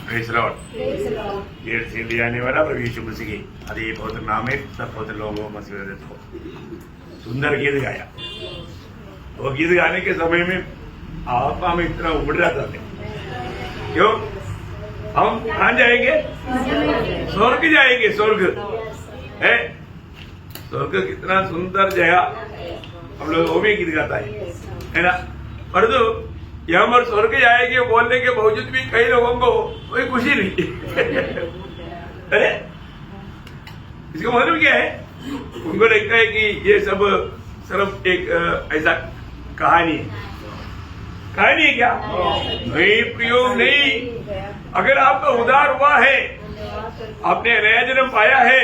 ये सीधी आने वाला प्रभु यीशु मसीह की आदि पवित्र नाम में सब पवित्र लोगों मसीह को सुंदर गीत गाया। वो गीत गाने के समय में आत्मा में इतना उमड़ रहा था। क्यों? हम कहाँ जाएंगे? स्वर्ग जाएंगे। स्वर्ग है, स्वर्ग कितना सुंदर जगह। हम लोग वो भी गीत गाता है ना। परंतु यहाँ पर स्वर्ग जाएंगे बोलने के बावजूद भी कई लोगों को कोई खुशी नहीं। अरे इसका मतलब क्या है? उनको लगता है कि ये सब सिर्फ एक ऐसा कहानी है। कहानी है क्या? नहीं प्रियो, नहीं। अगर आपका उद्धार हुआ है, आपने नया जन्म पाया है,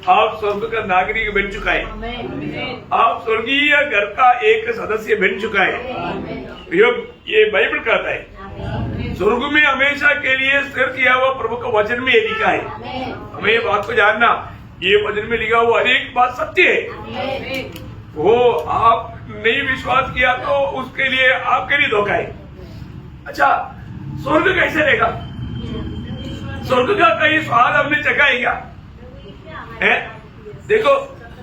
आप स्वर्ग का नागरिक बन चुका है, आप स्वर्गीय घर का एक सदस्य बन चुका है। ये बाइबल कहता है। स्वर्ग में हमेशा के लिए स्थिर किया हुआ प्रभु का वचन में ये लिखा है। हमें ये बात को जानना, ये वचन में लिखा हुआ हर एक बात सत्य है। वो आप नहीं विश्वास किया तो उसके लिए आपके लिए धोखा है। अच्छा, स्वर्ग कैसे रहेगा? स्वर्ग का कहीं स्वाद हमने चखा है क्या? है? देखो,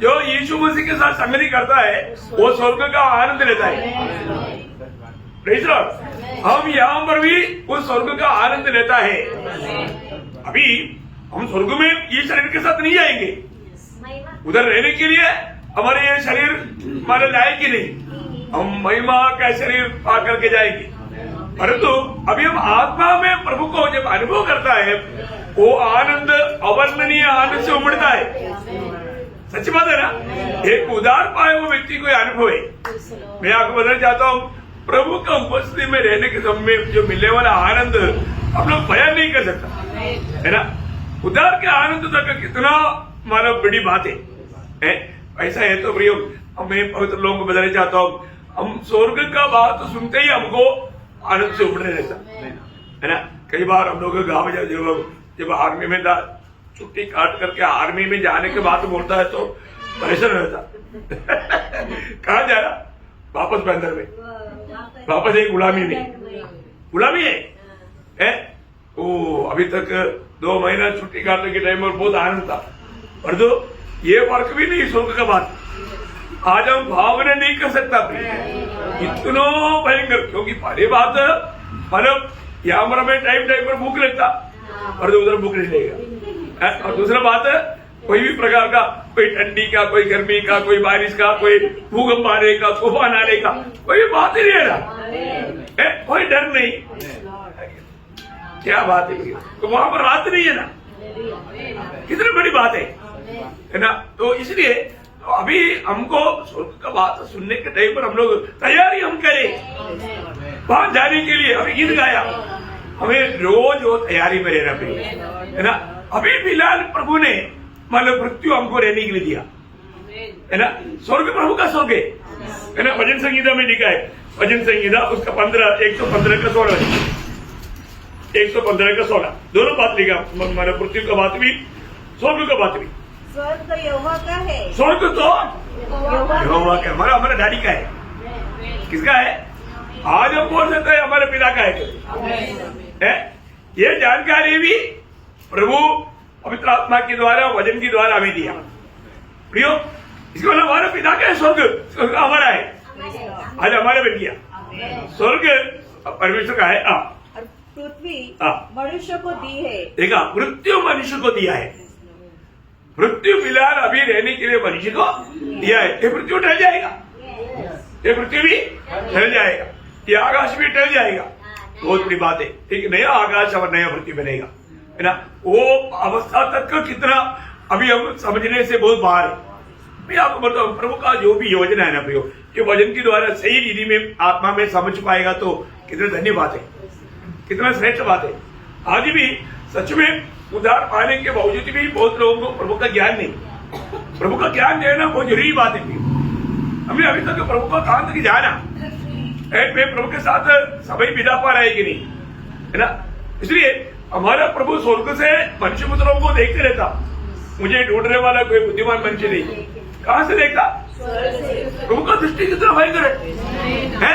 जो यीशु मसीह के साथ संगति करता है वो स्वर्ग का आनंद लेता है। हम यहाँ पर भी उस स्वर्ग का आनंद लेता है। अभी हम स्वर्ग में ये शरीर के साथ नहीं जाएंगे। उधर रहने के लिए हमारे ये शरीर हमारे लायक ही नहीं। हम महिमा का शरीर पा करके जाएंगे। परंतु अभी हम आत्मा में प्रभु को जब अनुभव करता है, वो आनंद अवर्णनीय आनंद से उमड़ता है। सच्ची बात है ना। एक उदार पाए वो व्यक्ति को अनुभव है। मैं आपको बताना चाहता हूँ, प्रभु का उपस्थिति में रहने के समय में जो मिलने वाला आनंद हम लोग बयान नहीं कर सकता, है ना। उदार के आनंद तक कितना हमारा बड़ी बात है। ऐसा है तो प्रियो, मैं पवित्र लोगों को बताना चाहता हूँ, हम स्वर्ग का बात सुनते ही हमको आनंद से उमड़ने रहता है ना। कई बार हम लोग गाँव जब आर्मी में था, छुट्टी काट करके आर्मी में जाने के बाद बोलता है तो परेशान रहता। कहाँ जा रहा? वापस बंदर में, वापस एक गुलामी में। गुलामी है? ओ अभी तक 2 महीना छुट्टी काटने के टाइम में बहुत आनंद था। पर तो ये फर्क भी नहीं स्वर्ग का बात। आज हम भावना नहीं कर सकता इतना भयंकर। क्योंकि पहली बात मतलब यहाँ पर हमें टाइम पर भूख लगता, पर तो उधर भूख नहीं लेगा। और दूसरा बात, कोई भी प्रकार का, कोई ठंडी का, कोई गर्मी का, कोई बारिश का, कोई भूकंप आने का, तूफान आने का, कोई बात ही नहीं है। कोई डर नहीं। क्या बात है? तो वहां पर रात नहीं है ना। कितनी बड़ी बात है ना। तो इसलिए तो अभी हमको स्वर्ग का बात सुनने के टाइम पर हम लोग तैयारी हम करें वहां जाने के लिए। अभी गीत गाया, हमें रोज वो तैयारी में रहना है ना। अभी फिलहाल प्रभु ने मतलब मृत्यु हमको रहने के लिए दिया, है ना। स्वर्ग प्रभु का स्वर्ग है ना। भजन संगीता में लिखा है, भजन संगीता उसका 115 का 16, 115 का 16 दोनों बात लिखा। मतलब मृत्यु का बात भी, स्वर्ग का बात भी। स्वर्ग यहोवा का है। स्वर्ग तो यहोवा का, हमारा डैडी का है। किसका है? आज हम बोल सकते हैं हमारे पिता का है। ये जानकारी भी प्रभु पवित्र आत्मा के द्वारा, वचन के द्वारा हमें दिया। प्रियो, इसको मतलब हमारे पिता का स्वर्ग हमारा है। आज हमारे बन गया। स्वर्ग परमेश्वर का है। पृथ्वी मनुष्य को दी है। देखा, मृत्यु मनुष्य को दिया है। मृत्यु फिलहाल अभी रहने के लिए मनुष्य को दिया है। ये मृत्यु टल जाएगा, ये पृथ्वी भी टल जाएगा, ये आकाश भी टल जाएगा। बहुत बड़ी बात है। एक नया आकाश और नया पृथ्वी बनेगा, है ना। वो अवस्था तक का कितना अभी हम समझने से बहुत बाहर है। मैं आपको बताऊं, प्रभु का जो भी योजना है ना प्रियो, ये वचन के द्वारा सही रीति में आत्मा में समझ पाएगा तो कितना धन्य बात है, कितना श्रेष्ठ बात है। आज भी सच में उद्धार पाने के बावजूद भी बहुत लोगों को प्रभु का ज्ञान नहीं। प्रभु का ज्ञान देना बहुत जरूरी बात है। हमने अभी तक प्रभु का कहां तक जाना मैं प्रभु के साथ समय बिता पा रहा है कि नहीं, है ना। इसलिए हमारा प्रभु स्वर्ग से मनुष्य पुत्रों को देखते रहता। मुझे ढूंढने वाला कोई बुद्धिमान मनुष्य नहीं। कहां से देखता? प्रभु का दृष्टि कितना भयंकर है,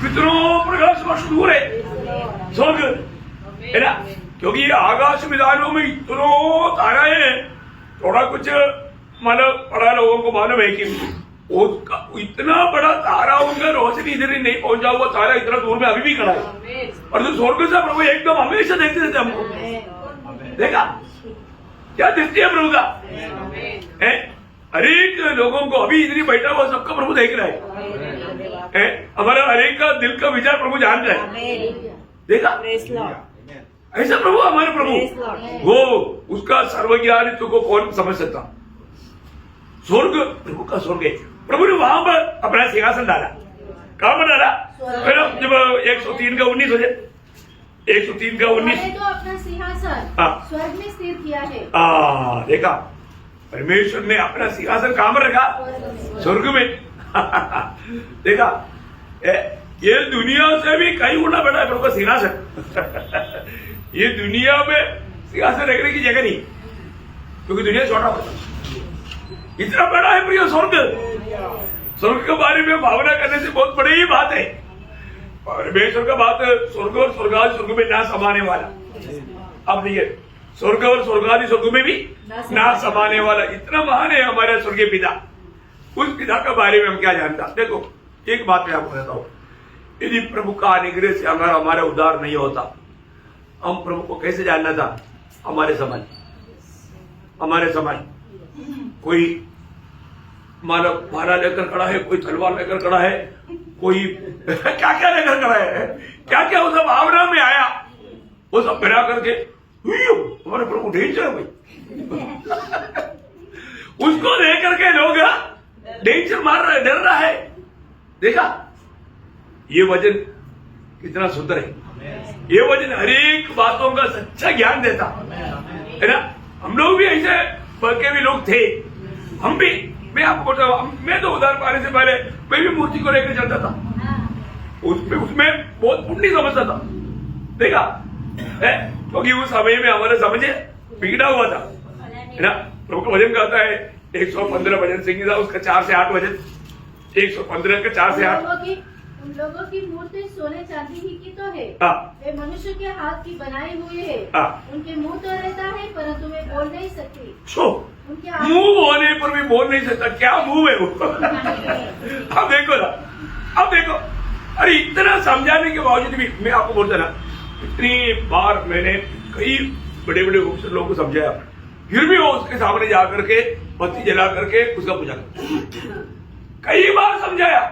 कितनों प्रकाश वर्ष दूर है स्वर्ग, है ना, क्योंकि ये आकाश विधानों में इतनो तारा है, थोड़ा कुछ मतलब पढ़ा लोगों को मालूम है कि उसका इतना बड़ा तारा, उनका रोशनी इधर ही नहीं पहुंचा हुआ तारा इतना दूर में अभी भी खड़ा है, और जो स्वर्ग से प्रभु एकदम हमेशा देखते रहते हमको। देखा क्या दृष्टि है प्रभु का, हर एक लोगों को अभी इधर ही बैठा हुआ सबका प्रभु देख रहा है, हमारा हर एक का दिल का विचार प्रभु जान रहा है। देखा ऐसा प्रभु, हमारे प्रभु वो उसका सर्वज्ञानित्व को कौन समझ सकता। स्वर्ग प्रभु का स्वर्ग है, प्रभु ने वहां पर अपना सिंहासन डाला। कहां पर डाला? जब 103 का 19 हो जाए, 103 का 19 तो अपना सिंहासन स्वर्ग में स्थिर किया है। देखा, परमेश्वर ने अपना सिंहासन कहां पर रखा? स्वर्ग में। देखा, ये दुनिया से भी कई गुना बड़ा है प्रभु का सिंहासन। ये दुनिया में सिंहासन रखने की जगह नहीं, क्योंकि दुनिया छोटा होता, इतना बड़ा है प्रिय स्वर्ग। स्वर्ग के बारे में भावना करने से बहुत बड़ी ही बात है। परमेश्वर का बात, स्वर्ग और स्वर्गादि स्वर्ग में ना समाने वाला। अब देखिए, स्वर्ग और स्वर्गादि स्वर्ग में भी ना समाने वाला, इतना महान है हमारा स्वर्गीय पिता। उस पिता के बारे में हम क्या जानता? देखो, एक बात मैं आपको कहता हूं, यदि प्रभु का अनुग्रह से अगर हमारा उद्धार नहीं होता, हम प्रभु को कैसे जानना था? हमारे समाज कोई माला लेकर खड़ा है, कोई तलवार लेकर खड़ा है, कोई क्या क्या लेकर खड़ा है, क्या क्या वो सब भावना में आया, वो सब बिना करके हमारे प्रभु डेंजर है भाई। उसको लेकर के लोग डेंजर मार रहे, डर रहा है। देखा, ये वचन कितना सुंदर है। ये वचन हर एक बातों का सच्चा ज्ञान देता है ना। हम लोग भी ऐसे बल्कि भी लोग थे, हम भी, मैं तो उधार पाने से पहले मैं भी मूर्ति को लेकर चलता था, उसमें बहुत पुण्य समझता था। देखा, क्योंकि उस समय में हमारे समझे बिगड़ा हुआ था, है ना। प्रभु का वजन कहता है 115 वजन सिंह था, उसका 4 से 8 वजन, 115 का 4 से 8। उन लोगों की मूर्ति सोने चांदी ही की तो है, वे मनुष्य के हाथ की बनाई हुई है। उनके मुंह तो रहता है परंतु वे बोल नहीं सकते। उनके मुंह होने पर भी बोल नहीं सकता, क्या मुंह है वो? अब देखो ना, अब देखो, अरे इतना समझाने के बावजूद भी मैं आपको बोलता ना, इतनी बार मैंने कई बड़े बड़े लोगों को समझाया, फिर भी वो उसके सामने जाकर के बत्ती जला करके उसका पूजा करता। कई बार समझाया,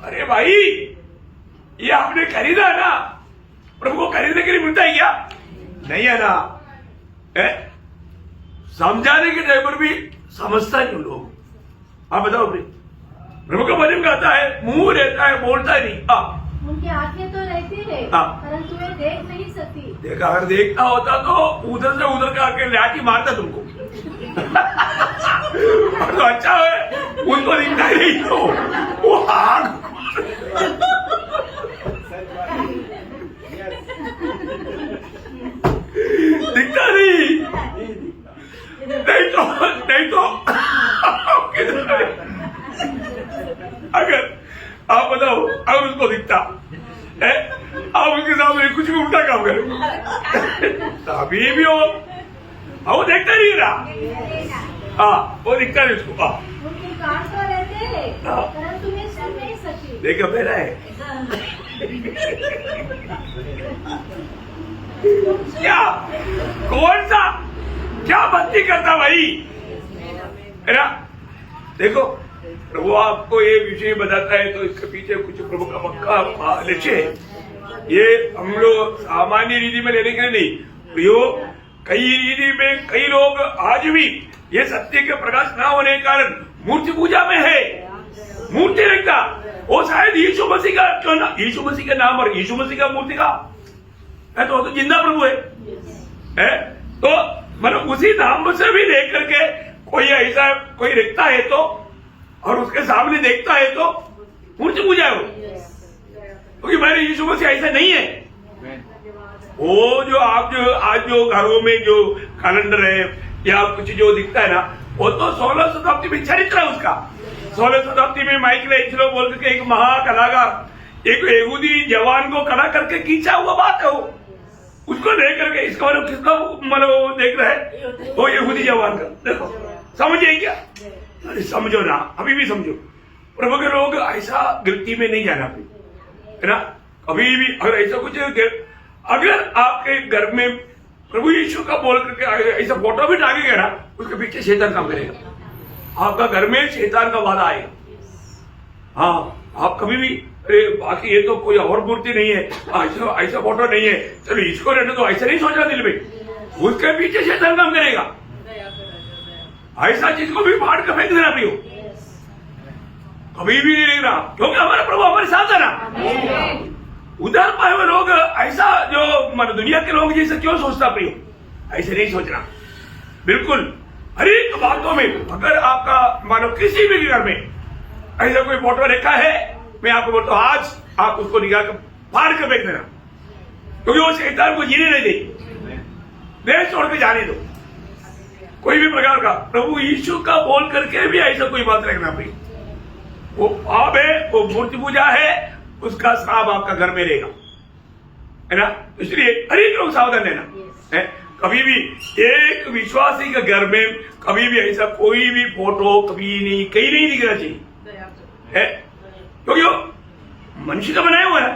अरे भाई ये आपने खरीदा ना, प्रभु को खरीदने के लिए मिलता है क्या? नहीं है ना। समझाने के टाइम पर भी समझता नहीं लोग। आप बताओ, प्रभु का वचन कहता है मुंह रहता है, बोलता नहीं। उनकी आंखें तो रहती है परंतु वे देख नहीं सकती। देखा, अगर देखता होता तो उधर से उधर का आके लाठी मारता तुमको। तो अच्छा है, उनको दिखता ही नहीं, तो वो आग दिखता नहीं तो अगर आप बताओ, अगर उसको दिखता है, आप उसके सामने कुछ भी उल्टा काम करें तभी भी वो देखता नहीं रहा। वो दिखता नहीं उसको। उनके कान तो रहते हैं परंतु वे सुन नहीं सकते। देखा मेरा है क्या, कौन सा क्या भक्ति करता भाई, है ना। देखो, प्रभु आपको ये विषय बताता है तो इसके पीछे कुछ प्रभु का पक्का लक्ष्य है। ये हम लोग सामान्य रीति में लेने के लिए नहीं, प्रियो, कई रीति में कई लोग आज भी ये सत्य के प्रकाश ना होने के कारण मूर्ति पूजा में है। मूर्ति रखता वो शायद यीशु मसीह का, क्यों ना, यीशु मसीह के नाम और यीशु मसीह का मूर्ति का है, तो जिंदा प्रभु है। तो मतलब उसी नाम से भी देख करके कोई ऐसा कोई रखता है तो, और उसके सामने देखता है तो मूर्ति पूजा है वो, क्योंकि मेरे यीशु मसीह ऐसा नहीं है। वो जो आप जो आज जो घरों में जो कैलेंडर है या कुछ जो दिखता है ना, वो तो 16 शताब्दी में चरित्र है उसका। 16 शताब्दी में माइकल एंजेलो बोल के एक महाकलाकार एक यहूदी जवान को खड़ा करके खींचा हुआ बात है वो, उसको देख कि इसका मतलब किसका मतलब वो देख रहा है, वो यहूदी जवान का। देखो समझिए क्या, अरे समझो ना, अभी भी समझो। प्रभु के लोग ऐसा गिरती में नहीं जाना है ना कभी भी। अगर ऐसा कुछ अगर आपके घर में प्रभु यीशु का बोल करके ऐसा फोटो भी टांगेगा ना, उसके पीछे शैतान काम करेगा। आपका घर में शैतान का वादा आएगा। हाँ, आप कभी भी अरे बाकी ये तो कोई और मूर्ति नहीं है, ऐसा ऐसा फोटो नहीं है, चलो इसको रहने दो, ऐसा नहीं सोचना दिल में। उसके पीछे शैतान काम करेगा। ऐसा चीज को भी फाड़ कर फेंक देना प्रियो, कभी भी नहीं देखना, क्योंकि हमारा प्रभु हमारे साथ है ना। उधर पाए हुए लोग ऐसा जो मतलब दुनिया के लोग जैसे क्यों सोचता प्रियो, ऐसे नहीं सोचना बिल्कुल। हर एक बातों में अगर आपका मानो किसी भी घर में ऐसा कोई फोटो रखा है, मैं आपको बोलता हूं आज आप उसको निकाल कर फाड़ कर फेंक देना, क्योंकि वो शैतान को जीने नहीं देगी, देश छोड़ के जाने दो। कोई भी प्रकार का प्रभु यीशु का बोल करके भी ऐसा कोई बात रखना प्रियो, वो पाप है, वो मूर्ति पूजा है, उसका श्राप आपका घर में रहेगा, है ना। इसलिए हर एक लोग सावधान रहना है। कभी भी एक विश्वासी के घर में कभी भी ऐसा कोई भी फोटो कभी नहीं कहीं नहीं दिखना चाहिए, है क्योंकि वो मनुष्य का बनाया हुआ है।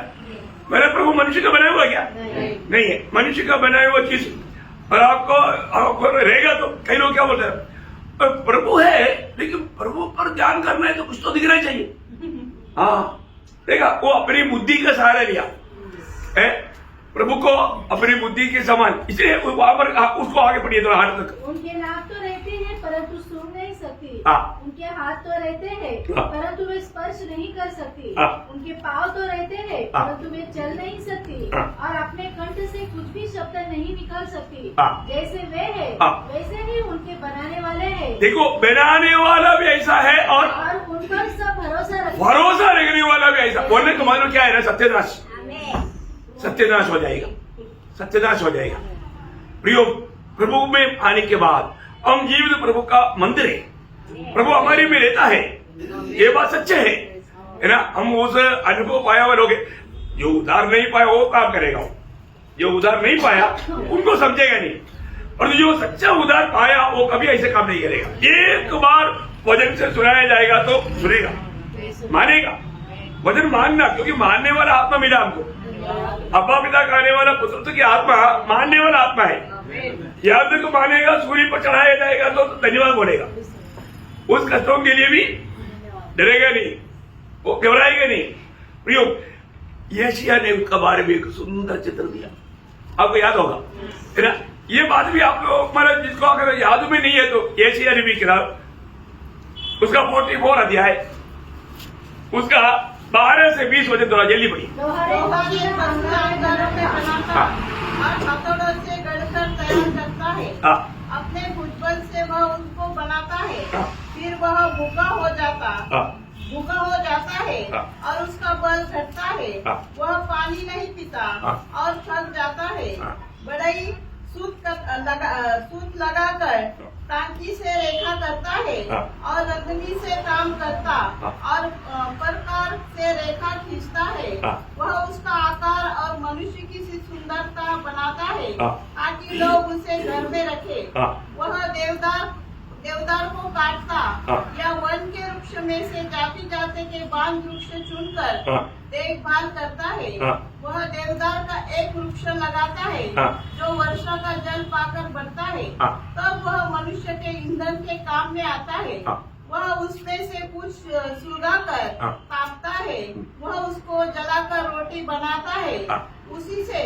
मेरा प्रभु मनुष्य का बनाया हुआ क्या नहीं है, मनुष्य का बनाया हुआ चीज और आपको रहेगा। तो कई लोग क्या बोलते हैं, प्रभु है लेकिन प्रभु पर ध्यान करना है तो कुछ तो दिखना चाहिए। हाँ देखा, वो अपनी बुद्धि का सहारा लिया है प्रभु को, अपनी बुद्धि के समान, इसलिए वहां पर उसको आगे पढ़िए थोड़ा हाथ तक। उनके नाक तो रहते हैं परंतु सुन नहीं सकती, उनके हाथ तो रहते हैं परंतु वे स्पर्श नहीं कर सकती, उनके पाँव तो रहते हैं परंतु वे चल नहीं सकती, और अपने कंठ से कुछ भी शब्द नहीं निकाल सकती। जैसे वे है वैसे ही उनके बनाने वाले हैं। देखो बनाने वाला भी ऐसा है और उन पर सब भरोसा रखने वाला भी ऐसा। बोलने का मानो क्या है ना, सत्यनाश, सत्यनाश हो जाएगा, सत्यनाश हो जाएगा। प्रियो प्रभु में आने के बाद हम जीवित प्रभु का मंदिर है, प्रभु हमारे में रहता है, ये बात सच्चे है ना। हम उस अनुभव पाया हुआ लोग, जो उधार नहीं पाया वो काम करेगा, जो उधार नहीं पाया उनको समझेगा नहीं, और जो सच्चा उधार पाया वो कभी ऐसे काम नहीं करेगा। एक बार वचन से सुनाया जाएगा तो सुनेगा, मानेगा। वचन मानना, क्योंकि मानने वाला आत्मा मिला हमको, अब्बा पिता कहने वाला पुत्र की आत्मा मानने वाला आत्मा है। याद को मानेगा, सूर्य पर चढ़ाया जाएगा तो धन्यवाद बोलेगा, उस कष्टों के लिए भी डरेगा नहीं, वो घबराएगा नहीं। प्रियो यशायाह ने उसका बारे में एक सुंदर चित्र दिया, आपको याद होगा है ना। ये बात भी आप लोग मतलब जिसको अगर याद में नहीं है तो यशायाह ने भी किताब उसका 44 अध्याय उसका 12 से 20 वचन थोड़ा जल्दी पड़ी। हथौड़ों से गढ़कर तैयार करता है, अपने भुजबल से वह उनको बनाता है, फिर वह भूखा हो जाता है और उसका बल घटता है, वह पानी नहीं पीता और थक जाता है। बड़ई सूत लगाकर टांकी से रेखा करता है और रंगनी से काम करता और प्रकार से रेखा खींचता है। वह उसका आकार और मनुष्य की सी सुंदरता बनाता है ताकि लोग उसे घर में रखे। वह देवदार को काटता या वन के वृक्ष में से जाति जाति के बांझ वृक्ष चुनकर देखभाल करता है। वह देवदार का एक वृक्ष लगाता है जो वर्षा का जल पाकर बढ़ता है, तब वह मनुष्य के ईंधन के काम में आता है। वह उसमें से कुछ सुलगाकर तापता है, वह उसको जलाकर रोटी बनाता है, उसी से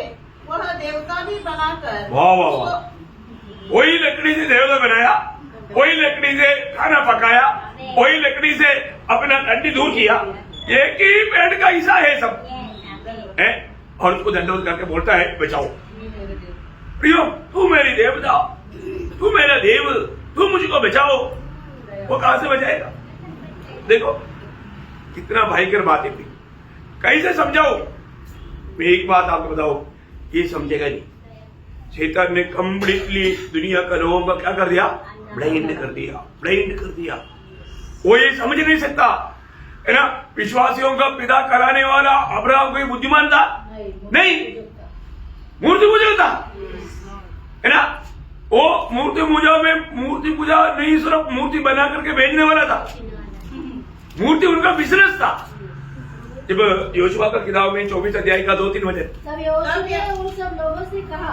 वह देवता भी बनाकर वही लकड़ी से देवता बनाया, वही लकड़ी से खाना पकाया, वही लकड़ी से अपना ठंडी दूर किया, एक ही पेड़ का हिस्सा है सब है। और उसको दंडोत करके बोलता है बचाओ। प्रियो तू मेरी देवता, तू मेरा देव, तू मुझको बचाओ। वो कहां से बचाएगा? देखो कितना भयंकर बात है, कैसे समझाओ? मैं एक बात आपको बताओ, ये समझेगा नहीं। शैतान ने कंप्लीटली दुनिया का लोगों का क्या कर दिया? ब्लाइंड कर दिया। वो ये समझ नहीं सकता है ना। विश्वासियों का पिता कराने वाला अब्राहम कोई बुद्धिमान था? नहीं, मूर्ति पूजक था। वो मूर्ति पूजा नहीं, सिर्फ मूर्ति बना करके भेजने वाला था। मूर्ति उनका बिजनेस था। जब योशुआ का किताब में 24 अध्याय का 2-3 वचन, तब यहोशू ने उन सब लोगों से कहा,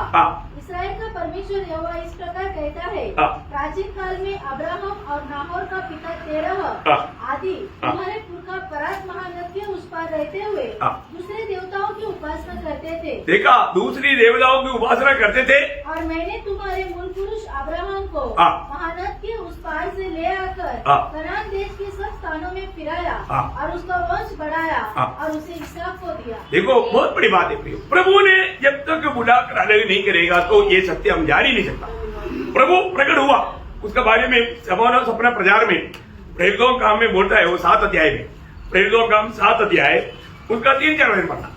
इस्राएल का परमेश्वर यहोवा इस प्रकार कहता है, प्राचीन काल में अब्राहम और नाहोर का पिता तेरह आदि तुम्हारे पुरखा परात महानद के उस पार रहते हुए दूसरे देवताओं की उपासना करते थे। देखा, दूसरी देवताओं की उपासना करते थे। और मैंने तुम्हारे मूल पुरुष अब्राहम को महानद के उस पार से ले आकर कनान देश के सब स्थानों में फिराया और उसका वंश बढ़ाया और उसे इसहाक को दिया। देखो, बहुत बड़ी बात है प्रियो। प्रभु ने जब तक बुलाकर अलग नहीं करेगा तो ये सत्य हम जान ही नहीं सकता। प्रभु प्रकट हुआ, उसके बारे में अपना प्रचार में प्रेरितों काम में बोलता है। वो 7 अध्याय में, प्रेरितों काम 7 अध्याय, उसका 3-4 वचन पढ़ना।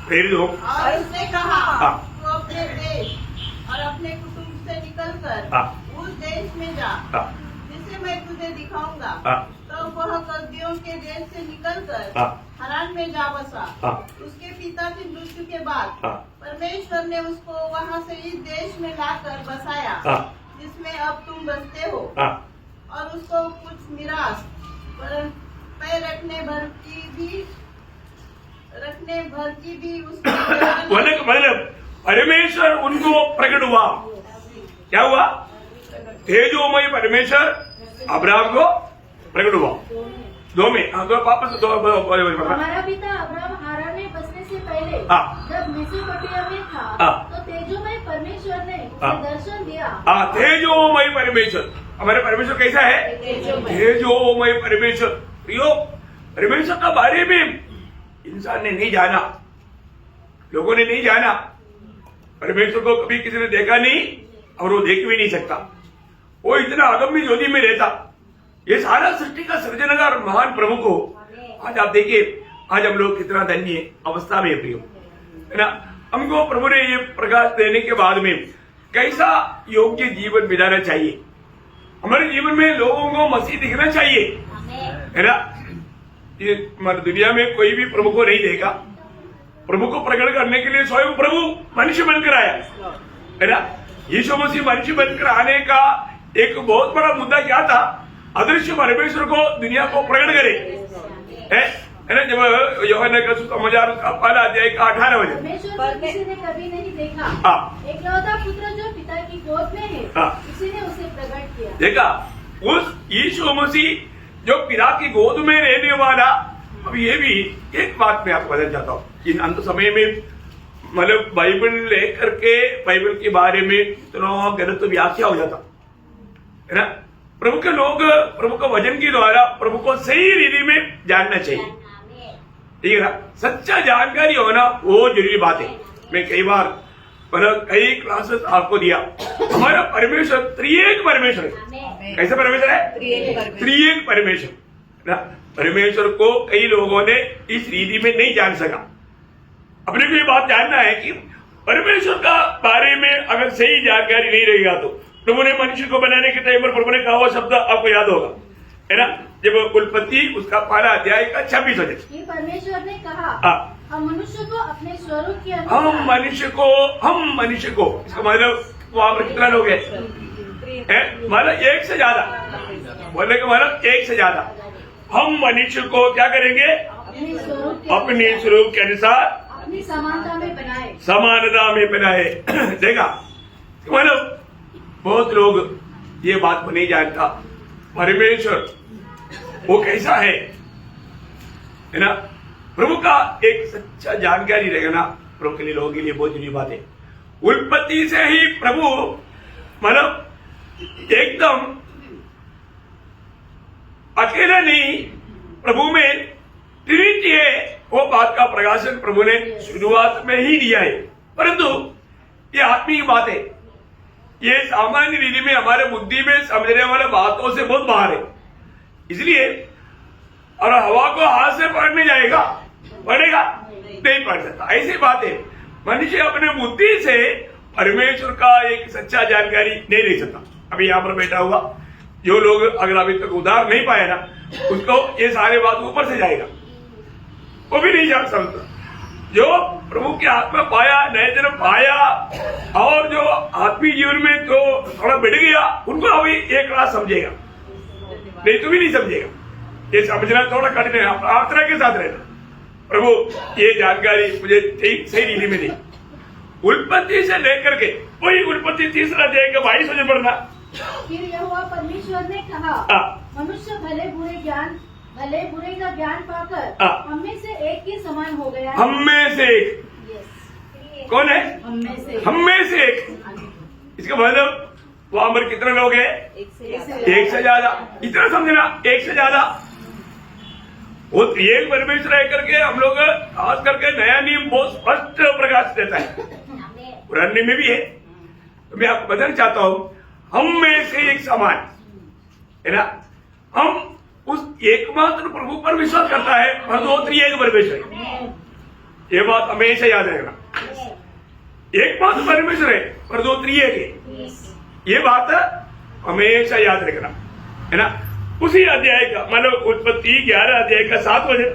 प्रेरितों और उसने कहा, तो अपने देश और अपने कुटुंब से निकलकर उस देश में जा जिसे मैं तुझे दिखाऊंगा। तो वह कल्दियों के देश से निकलकर हरान में जा बसा। उसके पिता की मृत्यु के बाद परमेश्वर ने उसको वहाँ से इस देश में लाकर बसाया जिसमें अब तुम बसते हो, और उसको कुछ निराश पैर रखने भर की भी उसको मतलब परमेश्वर उनको प्रकट हुआ। क्या हुआ? तेजोमय परमेश्वर अब्राहम को प्रकट हुआ। 2 में वापस 2 हमारा पिता अब्राहम हारान में बसने से पहले जब मेसोपोटामिया में था तो तेजोमय परमेश्वर ने उसे दर्शन दिया। तेजोमय परमेश्वर, हमारे परमेश्वर कैसा है? तेजोमय परमेश्वर। परमेश्वर का बारे में इंसान ने नहीं जाना, लोगों ने नहीं जाना। परमेश्वर को कभी किसी ने देखा नहीं और वो देख भी नहीं सकता। वो इतना अगम्य ज्योति में रहता। ये सारा सृष्टि का सृजनकार महान प्रभु को आज आप देखिए, आज हम लोग कितना धन्य अवस्था में प्रियो, है ना। हमको प्रभु ने ये प्रकाश देने के बाद में कैसा योग्य जीवन बिताना चाहिए। हमारे जीवन में लोगों को मसीह दिखना चाहिए, है ना। ये हमारी दुनिया में कोई भी प्रभु को नहीं देखा। प्रभु को प्रकट करने के लिए स्वयं प्रभु मनुष्य बनकर आया, है ना। यीशु मसीह मनुष्य बनकर आने का एक बहुत बड़ा मुद्दा क्या था? अदृश्य परमेश्वर को दुनिया को प्रकट करे, है ना। जब यूहन्ना का सुसमाचार उसका पहला अध्याय का 18 वचन, परमेश्वर को किसी ने कभी नहीं देखा, एकलौता पुत्र जो पिता की गोद में है, उसी ने उसे प्रकट किया। देखा, उस यीशु मसीह जो पिता की गोद में रहने वाला। अब ये भी एक बात मैं आपको बताना चाहता हूँ। इन अंत समय में मतलब बाइबल लेकर के बाइबल के बारे में इतना गलत व्याख्या हो जाता, है ना। प्रभु के लोग प्रभु के वचन के द्वारा प्रभु को सही रीति में जानना चाहिए, ठीक है ना। सच्चा जानकारी होना वो जरूरी बात है। मैं कई बार मतलब कई क्लासेस आपको दिया। हमारा परमेश्वर त्रिएक परमेश्वर है। कैसा परमेश्वर है? त्रिएक परमेश्वर ना। परमेश्वर को कई लोगों ने इस रीति में नहीं जान सका। अपने को ये बात जानना है कि परमेश्वर का बारे में अगर सही जानकारी नहीं रहेगा तो प्रभु ने मनुष्य को बनाने के टाइम पर प्रभु ने कहा हुआ शब्द आपको याद होगा, है ना। जब उत्पत्ति उसका 12 अध्याय का 26 वचन, परमेश्वर ने कहा हम मनुष्य को अपने स्वरूप के अनुसार, हम मनुष्य को इसका मतलब वहां पर कितना लोग हैं? मतलब 1 से ज्यादा, बोलने का मतलब 1 से ज्यादा। हम मनुष्य को क्या करेंगे? अपने स्वरूप के अनुसार, अपनी समानता में बनाए। देखा, मतलब बहुत लोग ये बात को नहीं जानता। परमेश्वर वो कैसा है ना। प्रभु का एक सच्चा जानकारी रहेगा ना, प्रभु के लिए लोगों के लिए बहुत जरूरी बात है। उत्पत्ति से ही प्रभु मतलब एकदम अकेला नहीं, प्रभु में ट्रिनिटी है। वो बात का प्रकाशन प्रभु ने शुरुआत में ही दिया है। परंतु ये आत्मिक बात है, ये सामान्य रीति में हमारे बुद्धि में समझने वाले बातों से बहुत बाहर है। इसलिए और हवा को हाथ से पकड़ने जाएगा, पड़ेगा नहीं पड़ सकता। ऐसी बात है। मनुष्य अपने बुद्धि से परमेश्वर का एक सच्चा जानकारी नहीं ले सकता। अभी यहाँ पर बैठा हुआ जो लोग अगर अभी तक उधार नहीं पाए ना, उसको ये सारे बात ऊपर से जाएगा, वो भी नहीं जान सकता। जो प्रभु की आत्मा पाया, नए जन्म पाया और जो उनमें तो थोड़ा बढ़ गया, उनको अभी एक रात समझेगा, नहीं तो भी नहीं समझेगा। ये समझना थोड़ा कठिन है। प्रार्थना के साथ रहना, प्रभु ये जानकारी मुझे ठीक सही रीति में दी। उत्पत्ति से लेकर के वही उत्पत्ति 3 अध्याय का 22 वचन पढ़ना। फिर यहोवा परमेश्वर ने कहा, मनुष्य भले बुरे का ज्ञान पाकर हम में से एक के समान हो गया है। हम में से एक कौन है? हम में से एक। इसका मतलब वहां पर कितने लोग हैं? एक से ज्यादा। इतना समझना, एक से ज्यादा। वो एक परमेश्वर है करके हम लोग खास करके नया नियम बहुत स्पष्ट प्रकाश देता है, पुराने में भी है। तो मैं आपको बताना चाहता हूं, हम में से एक समान है ना। हम उस एकमात्र प्रभु पर विश्वास करता है, पर दो त्रिएक परमेश्वर है। ये बात हमेशा याद रखना, एकमात्र परमेश्वर है पर दो त्रिएक है। ये बात हमेशा याद रखना है ना। उसी अध्याय का मतलब उत्पत्ति 11 अध्याय का 7 वचन,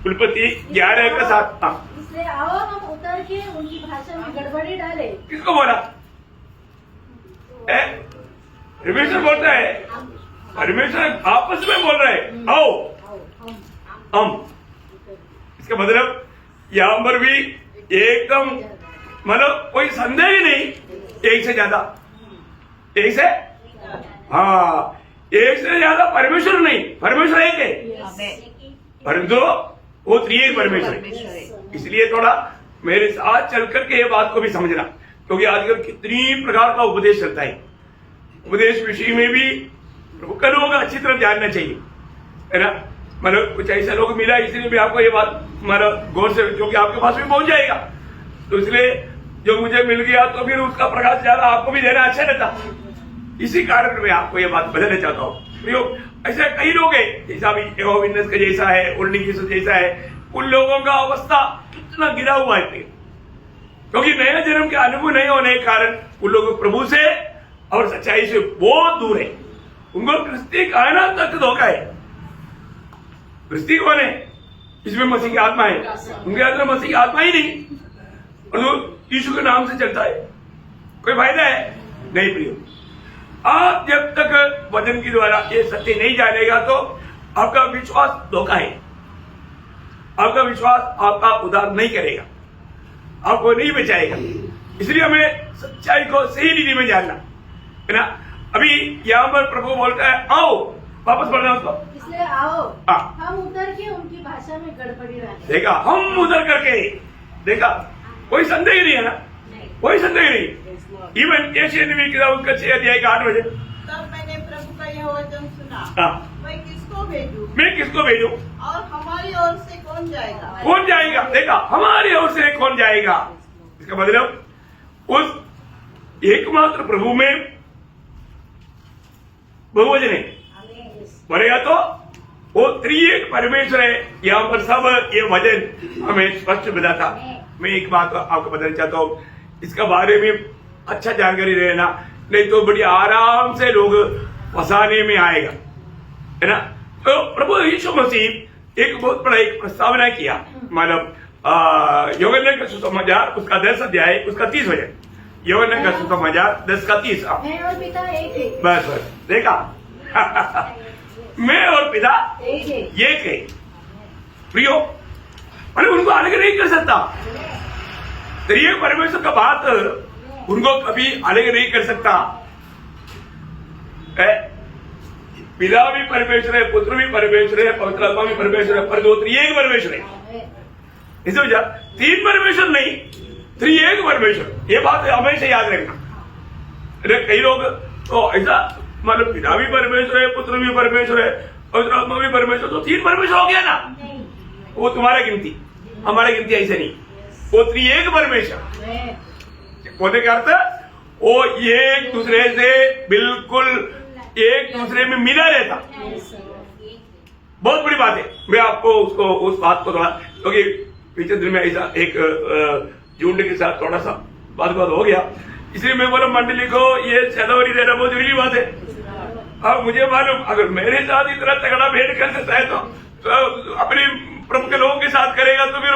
उत्पत्ति 11 का 7। इसलिए आओ हम उतर के उनकी भाषा में गड़बड़ी डाले। किसको बोला? परमेश्वर बोलता है, परमेश्वर आपस में बोल रहा है, आओ हम। इसका मतलब यहां पर भी एकदम मतलब कोई संदेह ही नहीं, एक से ज्यादा, एक से हाँ, एक से ज्यादा परमेश्वर नहीं, परमेश्वर एक है, परंतु वो त्रिएक परमेश्वर है। इसलिए थोड़ा मेरे साथ चल करके ये बात को भी समझना, क्योंकि आजकल कितनी प्रकार का उपदेश चलता है। उपदेश विषय में भी प्रभु का लोग अच्छी तरह जानना चाहिए, है ना। मतलब कुछ ऐसा लोग मिला, इसलिए भी आपको ये बात मतलब गौर से, जो कि आपके पास भी पहुंच जाएगा। तो इसलिए जो मुझे मिल गया तो फिर उसका प्रकाश ज्यादा आपको भी देना अच्छा रहता। इसी कारण मैं आपको ये बात बताना चाहता हूँ। ऐसे कई लोग हैं, जैसा भी यहोवा विटनेस का जैसा है, ओल्ड यीशु जैसा है, उन लोगों का अवस्था कितना गिरा हुआ है, क्योंकि नया जन्म के अनुभव नहीं होने के कारण उन लोगों प्रभु से और सच्चाई से बहुत दूर है। उनको क्रिस्ती कहना तक धोखा है। क्रिस्ती कौन है? इसमें मसीह की आत्मा है, उनके अंदर मसीह की आत्मा ही नहीं, और यीशु के नाम से चलता है। कोई फायदा है? नहीं प्रियो। आप जब तक वचन के द्वारा ये सत्य नहीं जानेगा तो आपका विश्वास धोखा है। आपका विश्वास आपका उद्धार नहीं करेगा, आपको नहीं बचाएगा। इसलिए हमें सच्चाई को सही रीति में जानना है ना। अभी यहाँ पर प्रभु बोलता है, आओ, वापस पढ़ना उसको। इसलिए आओ हम उतर के उनकी भाषा में गड़बड़ी डालें। देखा, हम उतर करके, देखा, कोई संदेह नहीं है ना, कोई संदेह नहीं। इवन एशियन नबी किताब उसका 6 अध्याय का 8 वचन। तब मैंने प्रभु का यह वचन सुना, मैं किसको भेजूं? मैं किसको भेजूं? और हमारी ओर से कौन जाएगा? कौन जाएगा? देखा, हमारी ओर से कौन जाएगा। इसका मतलब उस एकमात्र प्रभु में बहुवचन है, बोलेगा तो वो त्रिएक परमेश्वर है। यहाँ पर सब ये वचन हमें स्पष्ट बताता। मैं एक बात आपको बताना चाहता हूँ, इसका बारे में अच्छा जानकारी रहना, नहीं तो बड़ी आराम से लोग फंसाने में आएगा, है ना। तो प्रभु यीशु मसीह एक बहुत बड़ा एक प्रस्तावना किया, मतलब यूहन्ना का सुसमाचार उसका 10 अध्याय उसका 30 वचन। यूहन्ना का सुसमाचार 10 का 30। मैं और पिता एक है। बस देखा मैं और पिता एक है प्रियो। अरे उनको अलग नहीं कर सकता। त्रिएक परमेश्वर का बात उनको कभी अलग नहीं कर सकता। पिता भी परमेश्वर है, पुत्र भी परमेश्वर है, पवित्र आत्मा भी परमेश्वर है, पर दो त्रिएक परमेश्वर है। इसे वजह 3 परमेश्वर नहीं, त्रिएक परमेश्वर। ये बात हमेशा याद रखना। अरे कई लोग तो ऐसा मतलब पिता भी परमेश्वर है, पुत्र भी परमेश्वर है, पवित्र आत्मा भी परमेश्वर, तो 3 परमेश्वर हो गया ना। वो तुम्हारा गिनती, हमारा गिनती ऐसे नहीं। वो त्रिएक परमेश्वर होने का अर्थ वो एक दूसरे से बिल्कुल एक दूसरे में मिला रहता। बहुत बड़ी बात है। मैं आपको उसको उस बात को थोड़ा, क्योंकि पिछले दिन में ऐसा एक झुंड के साथ थोड़ा सा बात हो गया, इसलिए मैं बोला मंडली को ये सैलरी देना बहुत जरूरी बात है। अब मुझे मालूम अगर मेरे साथ इतना तगड़ा भेंट कर सकता है तो अपने प्रभु के लोगों के साथ करेगा तो फिर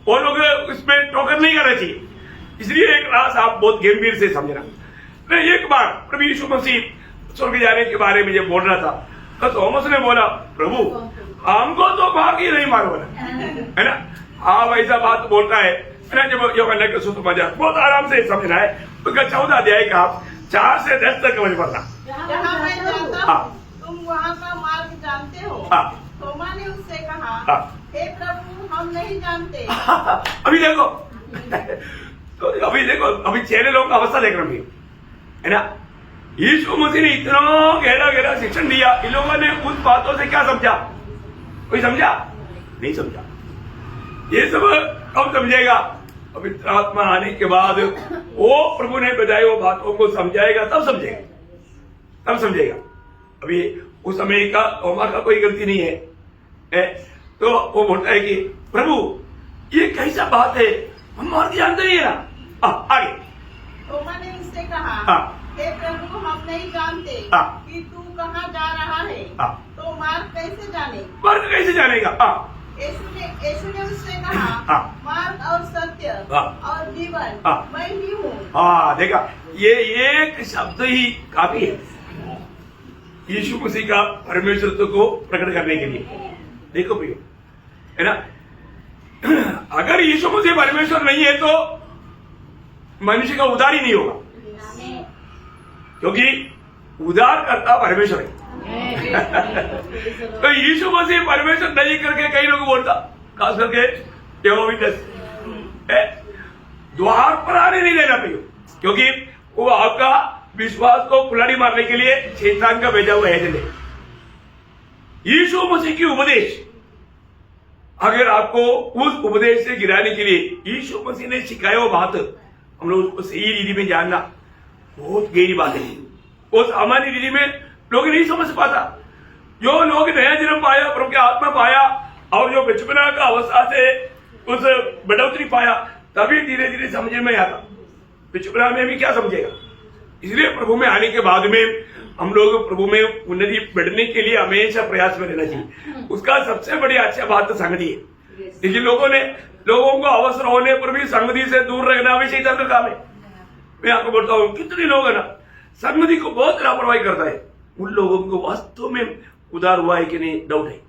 वो लोग इसमें टोकन नहीं करना चाहिए। इसलिए एक रास आप बहुत गंभीर से समझना। मैं एक बार प्रभु यीशु मसीह स्वर्ग जाने के बारे में जब बोल रहा था तो थॉमस ने बोला, प्रभु हमको तो मार के नहीं मारो है ना। हाँ वैसा बात बोलता है ना। जब यूहन्ना के सुसमाचार बहुत आराम से समझना है, उसका 14 अध्याय का 4 से 10 तक समझ पड़ना। जहाँ मैं जाता हूँ तुम वहाँ का मार्ग जानते हो। थोमा ने उससे कहा, हे प्रभु हम नहीं जानते। अभी देखो तो अभी चेहरे लोगों का अवस्था देख रहे है ना। यीशु मसीह ने इतना गहरा गहरा शिक्षण दिया, इन लोगों ने उन बातों से क्या समझा? कोई समझा? नहीं समझा। ये सब कब समझेगा? पवित्र आत्मा आने के बाद वो प्रभु ने बताई वो बातों को समझाएगा, तब समझेगा, तब समझेगा। अभी उस समय का थोमा का कोई गलती नहीं है। तो वो बोलता है कि प्रभु ये कैसा बात है, हम मार्ग जानते नहीं है ना। आगे थोमा ने उससे कहा, हे प्रभु हम नहीं जानते कि तू कहाँ जा रहा है, तो मार्ग कैसे जाने? मार्ग कैसे जानेगा? यीशु ने उससे कहा, मार्ग और सत्य और जीवन मैं ही हूँ। हाँ देखा, ये एक शब्द ही काफी है यीशु मसीह का परमेश्वरत्व को प्रकट करने के लिए। देखो भैया है ना, अगर यीशु मसीह परमेश्वर नहीं है तो मनुष्य का उद्धार ही नहीं होगा, क्योंकि उद्धार करता परमेश्वर है। तो यीशु मसीह परमेश्वर नहीं करके कई लोग बोलता, खास करके यहोवा विटनेस, द्वार पर आने नहीं देना चाहिए, क्योंकि वो आपका विश्वास को कुल्हाड़ी मारने के लिए शैतान का भेजा हुआ है। यीशु मसीह की उपदेश, अगर आपको उस उपदेश से गिराने के लिए यीशु मसीह ने सिखाया वो बात हम लोग उसको सही रीति में जानना बहुत गहरी बात है। वो सामान्य रीति में लोग नहीं समझ पाता। जो लोग नया जन्म पाया, प्रभु की आत्मा पाया और जो बचपना का अवस्था से उस बढ़ोतरी पाया, तभी धीरे धीरे समझ में आता। बचपना में भी क्या समझेगा? इसलिए प्रभु में आने के बाद में हम लोग प्रभु में उन्नति बढ़ने के लिए हमेशा प्रयास में रहना चाहिए। उसका सबसे बड़ी अच्छा बात तो संगति है। लेकिन लोगों को अवसर होने पर भी संगति से दूर रहना भी शैतान का काम है। मैं आपको बोलता हूँ, कितने लोग है ना संगति को बहुत लापरवाही करता है। उन लोगों को वास्तव में उद्धार हुआ है कि नहीं डाउट है।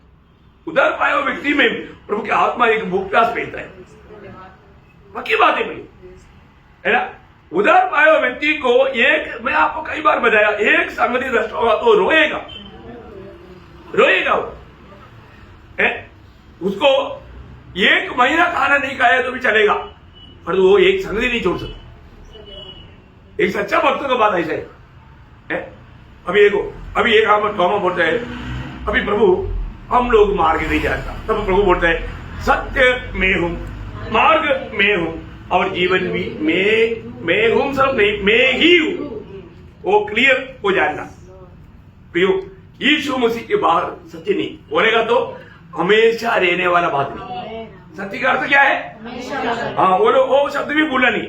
उद्धार पाए हुए व्यक्ति में प्रभु की आत्मा एक भूख प्यास भेजता है, पक्की बात है भाई, है ना। उद्धार पाए हुए व्यक्ति को एक, मैं आपको कई बार बताया, एक संगति नष्ट होगा तो रोएगा वो है। उसको 1 महीना खाना नहीं खाया तो भी चलेगा, पर वो एक संगति नहीं छोड़ सकता। एक सच्चा भक्त का बात ऐसा है। अभी एक थोमा बोलता है, अभी प्रभु हम लोग मार्ग नहीं जानता, तब प्रभु बोलता है सत्य मैं हूं, मार्ग मैं हूं और जीवन भी मैं हूं, सब नहीं मैं ही हूं। वो क्लियर हो जाएगा। प्रियो, यीशु मसीह के बाहर सत्य नहीं बोलेगा तो हमेशा रहने वाला बात नहीं। सत्य का अर्थ क्या है? हाँ बोलो, वो शब्द भी भूलना नहीं।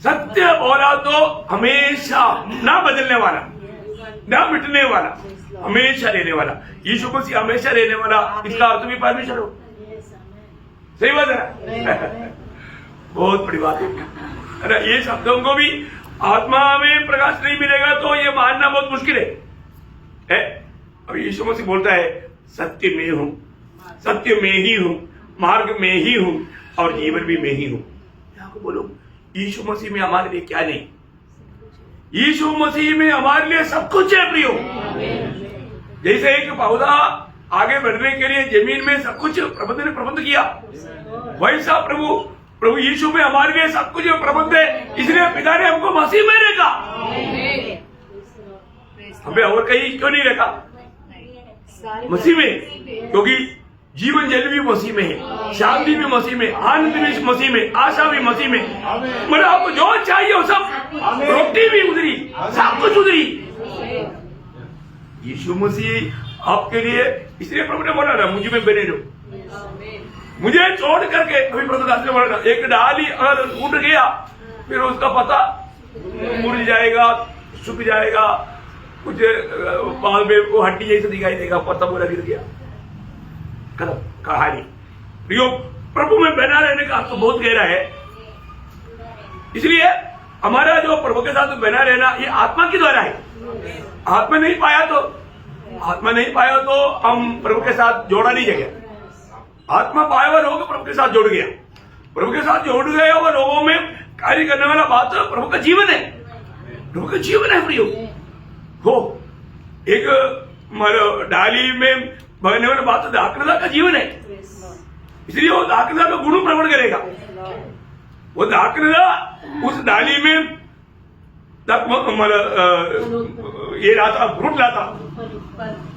सत्य बोला तो हमेशा ना बदलने वाला, ना मिटने वाला, हमेशा रहने वाला। यीशु मसीह हमेशा रहने वाला, इसका अर्थ भी परमेश्वर हो। सही बात है ना? बहुत बड़ी बात है। ये शब्दों को भी आत्मा में प्रकाश नहीं मिलेगा तो ये मानना बहुत मुश्किल है। अभी यीशु मसीह बोलता है सत्य मैं हूं, सत्य मैं ही हूं, मार्ग मैं ही हूं और जीवन भी मैं ही हूं। आपको बोलो, यीशु मसीह में हमारे लिए क्या नहीं? यीशु मसीह में हमारे लिए सब कुछ है प्रियो। जैसे एक पौधा आगे बढ़ने के लिए जमीन में सब कुछ प्रबंध ने प्रबंध किया, वैसा प्रभु यीशु में हमारे लिए सब कुछ प्रबंध है। इसलिए पिता ने हमको मसीह में रखा, हमें और कहीं क्यों नहीं रखा? मसीह में, क्योंकि जीवन जल भी मसीह में है, शांति भी मसीह में, आनंद भी मसीह में, आशा भी मसीह में। मतलब आपको जो चाहिए वो सब, रोटी भी उधरी, सब कुछ उधरी। यीशु मसीह आपके लिए, इसलिए प्रभु ने बोला ना मुझे में बने रहो, मुझे छोड़ करके। अभी प्रभु दास ने बोला, एक डाली अगर उठ गया फिर उसका पता मुड़ जाएगा, सूख जाएगा, कुछ बाद में वो हड्डी जैसे दिखाई देगा, पत्ता पूरा गिर गया, खत्म कहानी। प्रियो, प्रभु में बना रहने का अर्थ बहुत गहरा है। इसलिए हमारा जो प्रभु के साथ बना रहना ये आत्मा के द्वारा है। आत्मा नहीं पाया तो हम प्रभु के साथ जोड़ा नहीं जाएगा। आत्मा पाया हुआ लोग प्रभु के साथ जुड़ गया, प्रभु के साथ जुड़ गया हुआ लोगों में कार्य करने वाला बात प्रभु का जीवन है। प्रभु का जीवन है प्रियो हो। एक डाली में बगने वाला बात दाखलता का जीवन है, इसलिए वो दाखलता का गुण प्रकट करेगा। वो दाखलता उस डाली में ये लाता, फ्रूट लाता,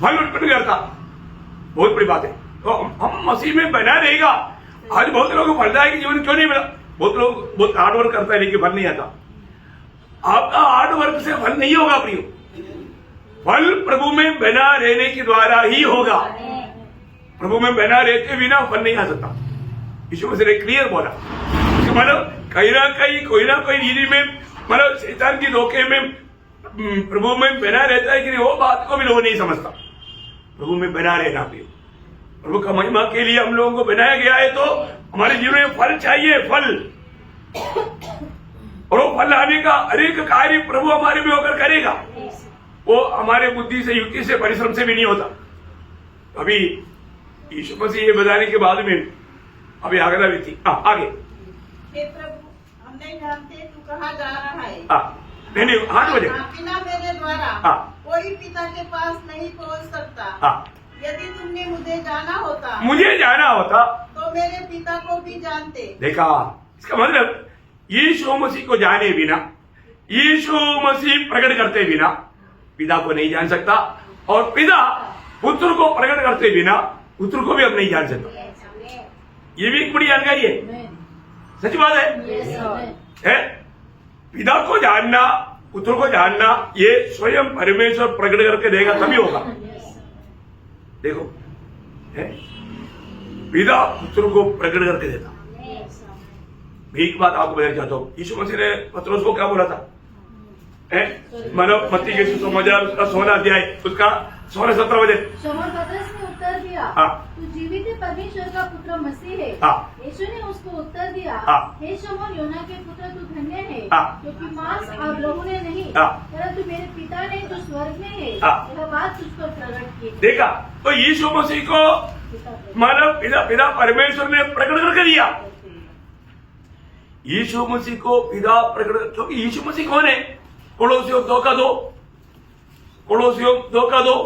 फल उत्पन्न करता। बहुत बड़ी बात है। तो हम मसीह में बना रहेगा। आज बहुत लोगों को फलदायक जीवन क्यों नहीं मिला? बहुत लोग बहुत हार्ड वर्क करता है लेकिन फल नहीं आता। आपका हार्ड वर्क से फल नहीं होगा प्रियो, फल प्रभु में बना रहने के द्वारा ही होगा। प्रभु में बना रहते बिना फल नहीं आ सकता। यीशु मसीह ने क्लियर बोला। मतलब कहीं ना कहीं कोई ना कोई रीति में मतलब शैतान की धोखे में प्रभु में बना रहता है कि नहीं, वो बात को भी लोग नहीं समझता। प्रभु में बना रहना प्रियो, प्रभु का महिमा के लिए हम लोगों को बनाया गया है। तो हमारे जीवन में फल चाहिए, फल। और वो फल लाने का अनेक कार्य प्रभु हमारे में होकर करेगा। वो हमारे बुद्धि से, युक्ति से, परिश्रम से भी नहीं होता। अभी यीशु मसीह ये बताने के बाद में अभी अगला व्यक्ति आगे, हे प्रभु हम नहीं जानते तू कहाँ जा रहा है। नहीं 8 बजे बिना मेरे द्वारा कोई पिता के पास नहीं पहुँच सकता। यदि तुमने मुझे जाना होता तो मेरे पिता को भी जानते। देखा, इसका मतलब यीशु मसीह को जाने बिना, यीशु मसीह प्रकट करते बिना पिता को नहीं जान सकता, और पिता पुत्र को प्रकट करते बिना पुत्र को भी अब नहीं जान सकता। ये भी एक बड़ी जानकारी है, सच बात है। पिता को जानना, पुत्र को जानना, ये स्वयं परमेश्वर प्रकट करके देगा तभी होगा। देखो पिता पुत्र को प्रकट करके देता। एक बात आपको बताना चाहता हूँ, यीशु मसीह ने पतरस को क्या बोला था? मानव मत्ती के सुसमाचार उसका 16 अध्याय उसका 16-17 वचन। शमौन पतरस ने उत्तर दिया, तू जीवित परमेश्वर का पुत्र मसीह है। यीशु ने उसको उत्तर दिया, हे शमौन योना के पुत्र तू धन्य है, क्योंकि मांस और लहू ने नहीं परंतु मेरे पिता ने जो स्वर्ग में है यह बात तुझ पर प्रकट की। देखा, तो यीशु मसीह को मानव पिता परमेश्वर ने प्रकट करके दिया। यीशु मसीह को पिता प्रकट, क्योंकि यीशु मसीह कौन है? पड़ोसियों 2 का 2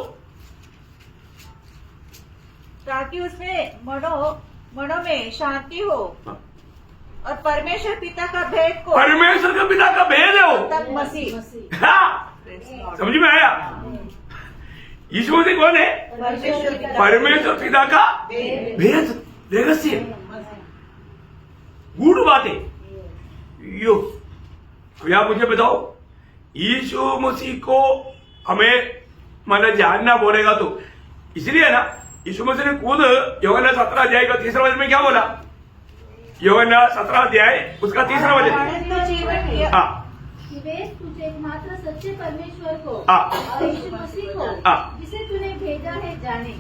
ताकि उसमें मनो में शांति हो और परमेश्वर पिता का भेद को, परमेश्वर का पिता का भेद है वो तब मसीह। समझ में आया? यीशु मसीह कौन है? परमेश्वर पिता का भेद, रहस्य, गूढ़ बातें। यो अभी आप मुझे बताओ, यीशु मसीह को हमें मतलब जानना बोलेगा तो इसलिए ना, यीशु मसीह ने खुद यूहन्ना 17 अध्याय का 3रा वचन में क्या बोला? यूहन्ना 17 अध्याय उसका 3रा वचन, तुझे एकमात्र सच्चे परमेश्वर को और यीशु मसीह को जिसे तूने भेजा है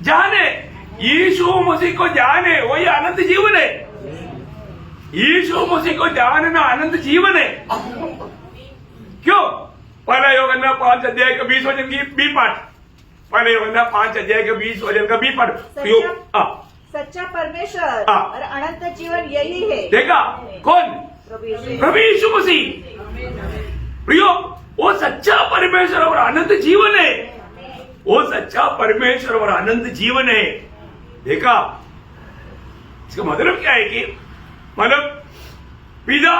जाने। यीशु मसीह को जाने, वही अनंत जीवन है। यीशु मसीह को जानना अनंत जीवन है। क्यों? पहला यूहन्ना 5 अध्याय का 20 वचन की बी पाठ, पहले यूहन्ना 5 अध्याय का 20 वचन का बी पाठ। सच्चा परमेश्वर और अनंत जीवन यही है। देखा, कौन? प्रभु यीशु मसीह। प्रियो, वो सच्चा परमेश्वर और अनंत जीवन है। वो सच्चा परमेश्वर और अनंत जीवन है। देखा, इसका मतलब क्या है कि मतलब पिता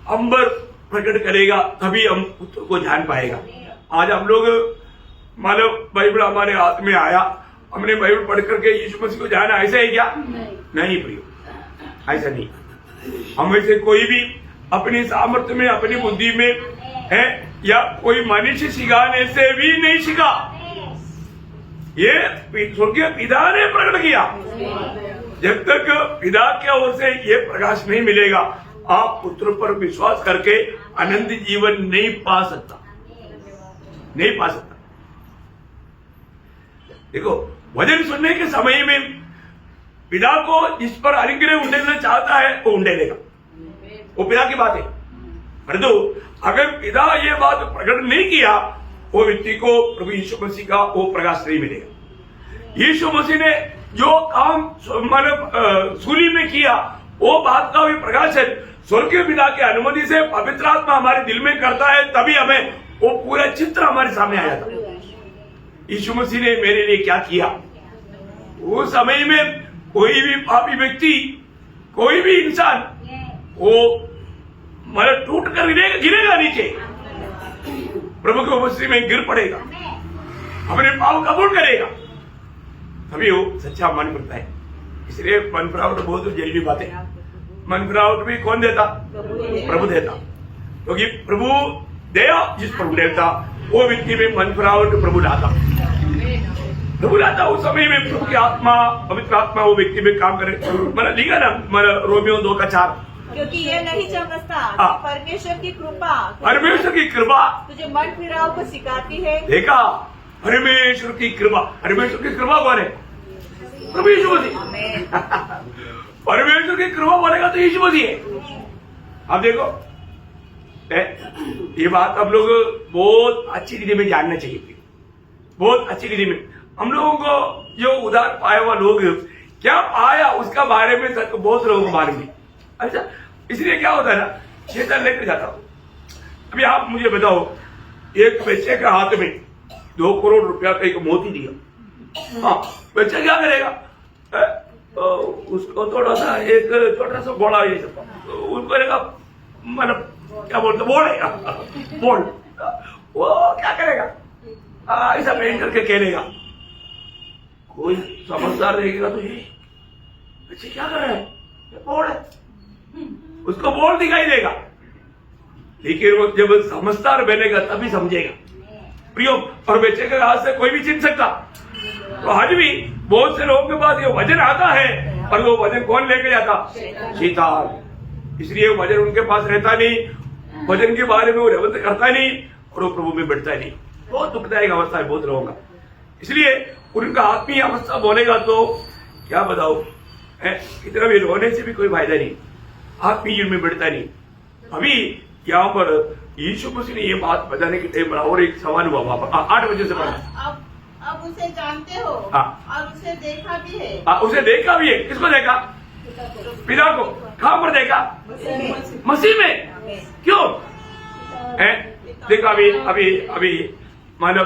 अंबर प्रकट करेगा तभी हम पुत्र को जान पाएगा। आज हम लोग मतलब बाइबल हमारे हाथ में आया, हमने बाइबल पढ़ करके यीशु मसीह को जाना, ऐसा है क्या? नहीं प्रियो, ऐसा नहीं। हम ऐसे कोई भी अपनी सामर्थ्य में, अपनी बुद्धि में है या कोई मनुष्य सिखाने से भी नहीं सीखा। ये स्वर्गीय पिता ने प्रकट किया। जब तक पिता की ओर से ये प्रकाश नहीं मिलेगा, आप पुत्र पर विश्वास करके अनंत जीवन नहीं पा सकता। देखो, वचन सुनने के समय में पिता को जिस पर अनुग्रह उंडेलना चाहता है वो उंडेलेगा। वो पिता की बात है। परंतु अगर पिता ये बात प्रकट नहीं किया, वो व्यक्ति को प्रभु यीशु मसीह का वो प्रकाश नहीं मिलेगा। यीशु मसीह ने जो काम मतलब सूली में किया, वो बात का भी प्रकाश है। स्वर्गीय पिता की अनुमति से पवित्र आत्मा हमारे दिल में करता है, तभी हमें वो पूरा चित्र हमारे सामने आया था। यीशु मसीह ने मेरे लिए क्या किया। उस समय में कोई भी पापी व्यक्ति, कोई भी इंसान वो मतलब टूट कर गिरेगा नीचे, प्रभु के उपस्थिति में गिर पड़ेगा, अपने पाप कबूल करेगा, तभी वो सच्चा मन मिलता है। इसलिए मन फिरावट बहुत जरूरी बात है। मन फिरावट भी कौन देता? प्रभु देता। क्योंकि प्रभु दया जिस प्रभु देता, वो व्यक्ति में मन फिरावट प्रभु लाता। प्रभु लाता उस समय में प्रभु की आत्मा, पवित्र आत्मा वो व्यक्ति में काम करे। मतलब लिखा ना, मतलब रोमियो 2:4, क्योंकि ये नहीं समझता हाँ। कि परमेश्वर की कृपा परमेश्वर की कृपा तुझे मन फिराव को सिखाती है। देखा, परमेश्वर की कृपा। परमेश्वर की कृपा कौन है? प्रभु यीशु मसीह। आमीन। परमेश्वर की कृपा बोलेगा तो यीशु मसीह है। अब देखो, ये बात हम लोग बहुत अच्छी रीति में जानना चाहिए, बहुत अच्छी रीति में। हम लोगों को जो उधार पाया हुआ लोग क्या पाया उसका बारे में बहुत लोगों को मालूम नहीं। अच्छा, इसलिए क्या होता है ना, शैतान लेकर जाता हूं। अभी आप मुझे बताओ, एक बच्चे के हाथ में 2 करोड़ रुपया का एक मोती दिया, हाँ, बच्चा क्या करेगा? उसको थोड़ा सा एक छोटा सा घोड़ा ये सब उसको करेगा, मतलब क्या बोलते, बोलेगा, बोल, वो क्या करेगा? ऐसा पेन करके खेलेगा। कोई समझदार देखेगा तो ये बच्चे क्या कर रहे हैं? बोल है, उसको बोल दिखाई देगा। लेकिन वो जब समझदार बनेगा तभी समझेगा प्रियो। और बच्चे के हाथ से कोई भी छीन सकता। तो आज भी बहुत से लोगों के पास ये वजन आता है, पर वो वजन कौन लेके जाता? शैतान। इसलिए वो वजन उनके पास रहता नहीं, वजन के बारे में वो रेवंत करता नहीं, और वो प्रभु में बढ़ता नहीं। बहुत दुखदायक अवस्था है बहुत लोगों का। इसलिए उनका आत्मीय अवस्था बोलेगा तो क्या बताओ, इतना भी रोने से भी कोई फायदा नहीं, आत्मीय में बढ़ता नहीं। अभी यहाँ पर यीशु मसीह ने ये बात बताने के टाइम और एक सवाल हुआ वहां पर 8 बजे से पहले। अब उसे जानते हो, हाँ। और उसे देखा भी है। उसे देखा भी है। किसको देखा? पिता को। कहां पर देखा? मसीह में। क्यों? देखो, अभी मानव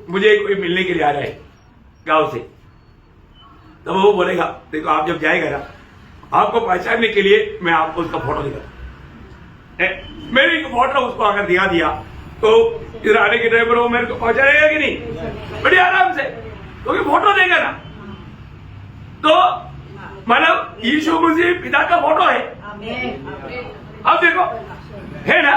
मुझे कोई मिलने के लिए आ रहा है गांव से, तो वो बोलेगा, देखो आप जब जाएगा ना, आपको पहचानने के लिए मैं आपको उसका फोटो दिखा, मेरी एक फोटो उसको अगर दिया तो इधर आने के टाइम पर वो मेरे को पहचानेगा कि नहीं? बड़ी आराम से, क्योंकि फोटो देगा ना। तो मतलब यीशु मसीह पिता का फोटो है। अब देखो, है ना,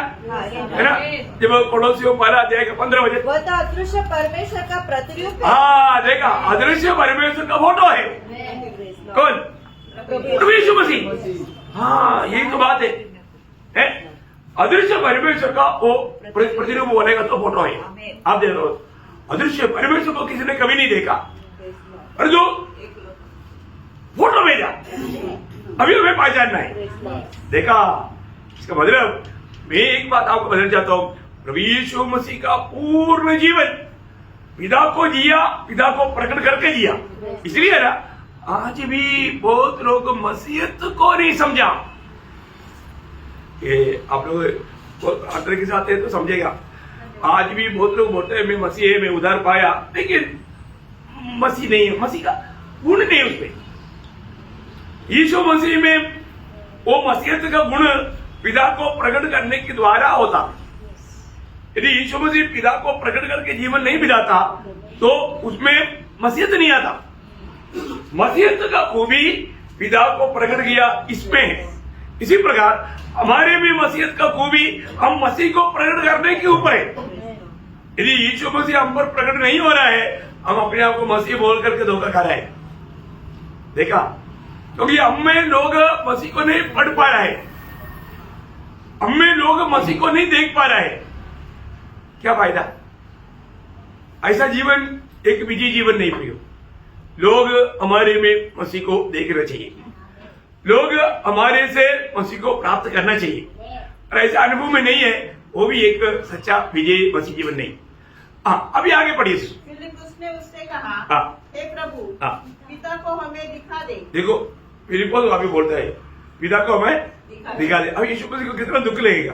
है ना। जब पड़ोसियों पहला अध्याय का 15 बजे, वो तो अदृश्य परमेश्वर का प्रतिरूप है। हाँ देखा, अदृश्य परमेश्वर का फोटो है। कौन? प्रभु यीशु मसीह। हाँ, यही तो बात है। अदृश्य परमेश्वर का वो प्रतिरूप बनेगा तो फोटो है। आप देखो, अदृश्य परमेश्वर को किसी ने कभी नहीं देखा, और जो फोटो भेजा अभी हमें पहचानना है। देखा, इसका मतलब मैं एक बात आपको बताना चाहता हूं, प्रभु यीशु मसीह का पूर्ण जीवन पिता को जिया, पिता को प्रकट करके जिया। इसलिए ना आज भी बहुत लोग मसीहत को नहीं समझा। ये आप लोग बहुत आदर के साथ है तो समझेगा। आज भी बहुत लोग बोलते हैं मैं मसीह है, मैं उधार पाया, लेकिन मसीह नहीं है, मसीह का गुण नहीं है उसमें। यीशु मसीह में वो मसीहत का गुण पिता को प्रकट करने के द्वारा होता। यदि यीशु मसीह पिता को प्रकट करके जीवन नहीं बिताता तो उसमें मसीहत नहीं आता। मसीहत का खूबी पिता को प्रकट किया इसमें है। इसी प्रकार हमारे भी मसीहत का खूबी हम मसीह को प्रकट करने के ऊपर है। यदि यीशु मसीह हम पर प्रकट नहीं हो रहा है, हम अपने आप को मसीह बोल करके धोखा खा रहे हैं। देखा, क्योंकि हम में लोग मसीह को नहीं पढ़ पा रहे हैं, हम में लोग मसीह को नहीं देख पा रहे हैं। क्या फायदा? ऐसा जीवन एक विजयी जीवन नहीं प्रियो। लोग हमारे में मसीह को देखना चाहिए, लोग हमारे से मसीह को प्राप्त करना चाहिए। और ऐसा अनुभव में नहीं है, वो भी एक सच्चा विजयी मसीह जीवन नहीं। हाँ, अभी आगे पढ़िए। फिलिप्पुस ने उससे कहा, हाँ। हे प्रभु, हाँ। पिता को हमें दिखा दे। देखो फिलिप्पुस अभी बोलता है पिता को हमें दिखा दे। अब यीशु मसीह को कितना दुख लगेगा।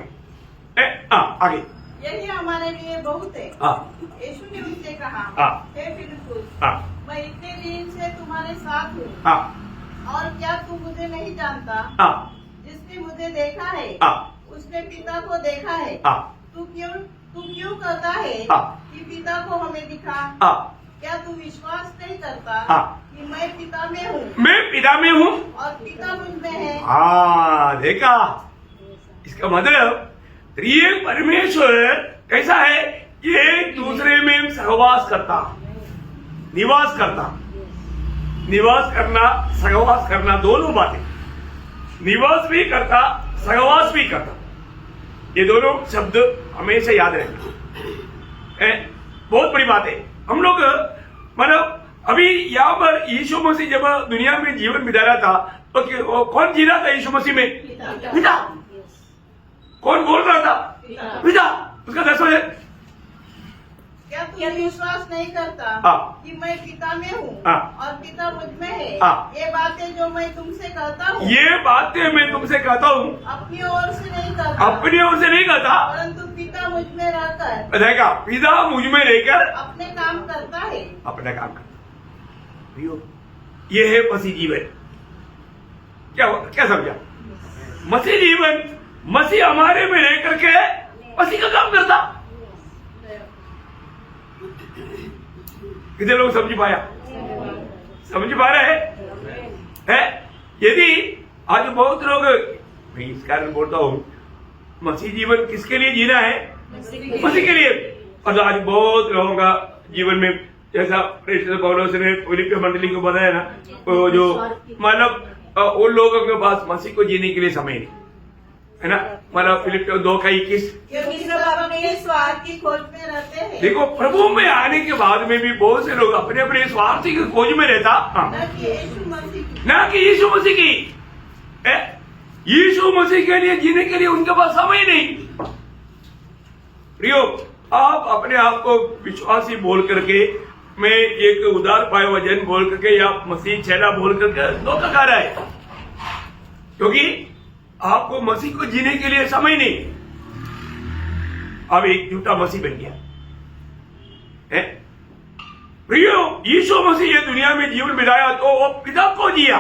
आगे। यही हमारे लिए बहुत है। हाँ। यीशु ने उससे कहा, हाँ। हे फिलिप्पुस, हाँ। मैं इतने दिन से तुम्हारे साथ हूँ, हाँ। और क्या तू मुझे नहीं जानता? हाँ। जिसने मुझे देखा है हाँ। उसने पिता को देखा है। हाँ। तू क्यों कहता है हाँ। कि पिता को हमें दिखा? हाँ। क्या तू विश्वास नहीं करता हाँ। कि मैं पिता में हूँ मैं पिता में हूँ और पिता मुझ में है? हाँ, देखा, इसका मतलब त्रिएक परमेश्वर कैसा है, ये एक दूसरे में सहवास करता, निवास करता। निवास करना, सहवास करना दोनों बातें, निवास भी करता, सहवास भी करता, ये दोनों शब्द हमेशा याद रखना। बहुत बड़ी बात है। हम लोग मतलब अभी यहाँ पर यीशु मसीह जब दुनिया में जीवन बिता रहा था तो कौन जी रहा था यीशु मसीह में? पिता। कौन बोल रहा था? पिता। उसका दर्शन है। क्या तू विश्वास नहीं करता हाँ। कि मैं पिता में हूँ हाँ। और पिता मुझ में है? हाँ। ये बातें जो मैं तुमसे कहता हूँ, ये बातें मैं तुमसे कहता हूँ अपनी ओर से नहीं कहता, अपनी ओर से नहीं कहता, परंतु पिता मुझ में रहकर देखा, पिता मुझ में रहकर अपने काम करता है। अपना काम करता। ये है मसीह जीवन। क्या समझा? मसीह जीवन, मसीह हमारे में रह करके मसीह का काम करता। कितने लोग समझ पाया? समझ पा रहे हैं? यदि आज बहुत लोग, मैं इस कारण बोलता हूं, मसीह जीवन किसके लिए जीना है? मसीह के लिए। और आज बहुत लोगों का जीवन में, जैसा प्रेषित पौलुस ने फिलिप्पी मंडली को बताया ना, वो जो मतलब उन लोगों के पास मसीह को जीने के लिए समय नहीं है ना। मतलब फिलिप्पी 2:21, क्योंकि सब अपने स्वार्थ की खोज में रहते हैं, देखो प्रभु में आने के बाद में भी बहुत से लोग अपने अपने स्वार्थ की खोज में रहता, न कि यीशु मसीह की। ना कि यीशु मसीह की। यीशु मसीह के लिए जीने के लिए उनके पास समय नहीं। प्रियो, आप अपने आप को विश्वासी बोल करके, मैं एक उदार पाए वजन बोल करके या मसीह चेला बोल करके धोखा खा रहा है, क्योंकि आपको मसीह को जीने के लिए समय नहीं। अब एक झूठा मसीह बन गया है। प्रियो, यीशु मसीह ये दुनिया में जीवन बिताया तो वो पिता को जिया,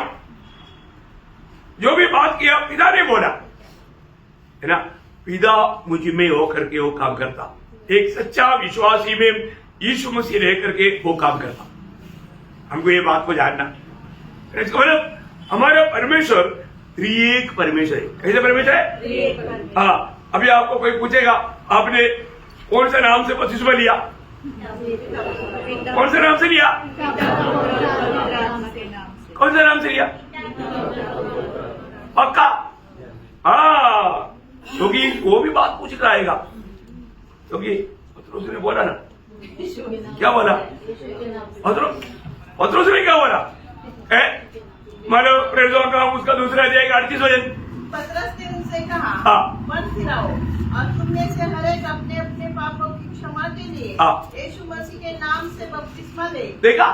जो भी बात किया पिता ने बोला है ना। पिता मुझ में होकर के वो काम करता। एक सच्चा विश्वासी में यीशु मसीह रह करके वो काम करता। हमको ये बात को जानना, इसका मतलब हमारा परमेश्वर त्रिएक परमेश्वर है। कैसे परमेश्वर है? हाँ। अभी आपको कोई पूछेगा आपने कौन से नाम से बपतिस्मा लिया? कौन से नाम से लिया? कौन से नाम से लिया? पक्का? हाँ, क्योंकि वो भी बात पूछ कर आएगा, क्योंकि पतरस ने बोला ना, क्या बोला? पतरस ने क्या बोला? मानो प्रेरितों का उसका दूसरा अध्याय 38 वचन। पतरस ने उनसे कहा, हाँ। मन फिराओ और तुम में से हर एक अपने अपने पापों की क्षमा के लिए हाँ। यीशु मसीह के नाम से बपतिस्मा ले। देखा?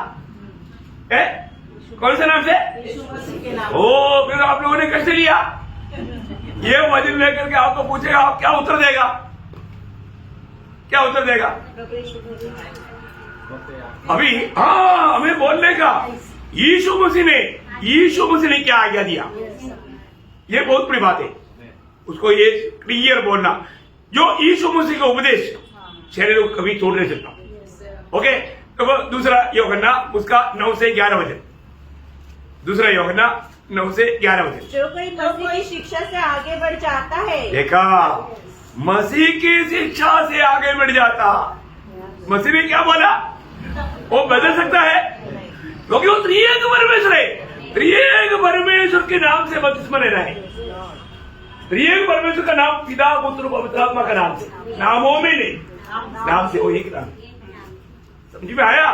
कौन से नाम से? यीशु मसीह के नाम। ओ, फिर आप लोगों ने कैसे लिया? ये वचन लेकर के आपको पूछेगा, आप क्या उत्तर देगा? क्या उत्तर देगा? अभी हाँ, हमें बोलने का यीशु मसीह ने क्या आज्ञा दिया, ये बहुत बड़ी बात है। उसको ये क्लियर बोलना, जो यीशु मसीह का उपदेश शरीर को कभी तोड़ नहीं सकता। ओके, तो दूसरा यूहन्ना उसका 9 से 11 वचन। दूसरा यूहन्ना 9 से 11 वचन। जो कोई मसीह की शिक्षा से आगे बढ़ जाता है। देखा, मसीह की शिक्षा से आगे बढ़ जाता। मसीह ने क्या बोला? वो बदल सकता है, क्योंकि वो त्रिएक परमेश्वर है। त्रिएक परमेश्वर के नाम से बपतिस्मा ले रहा है। त्रिएक परमेश्वर का नाम पिता, पुत्र, पवित्र आत्मा का नाम से, नामों में नहीं, नाम से वो एक नाम। समझ में आया?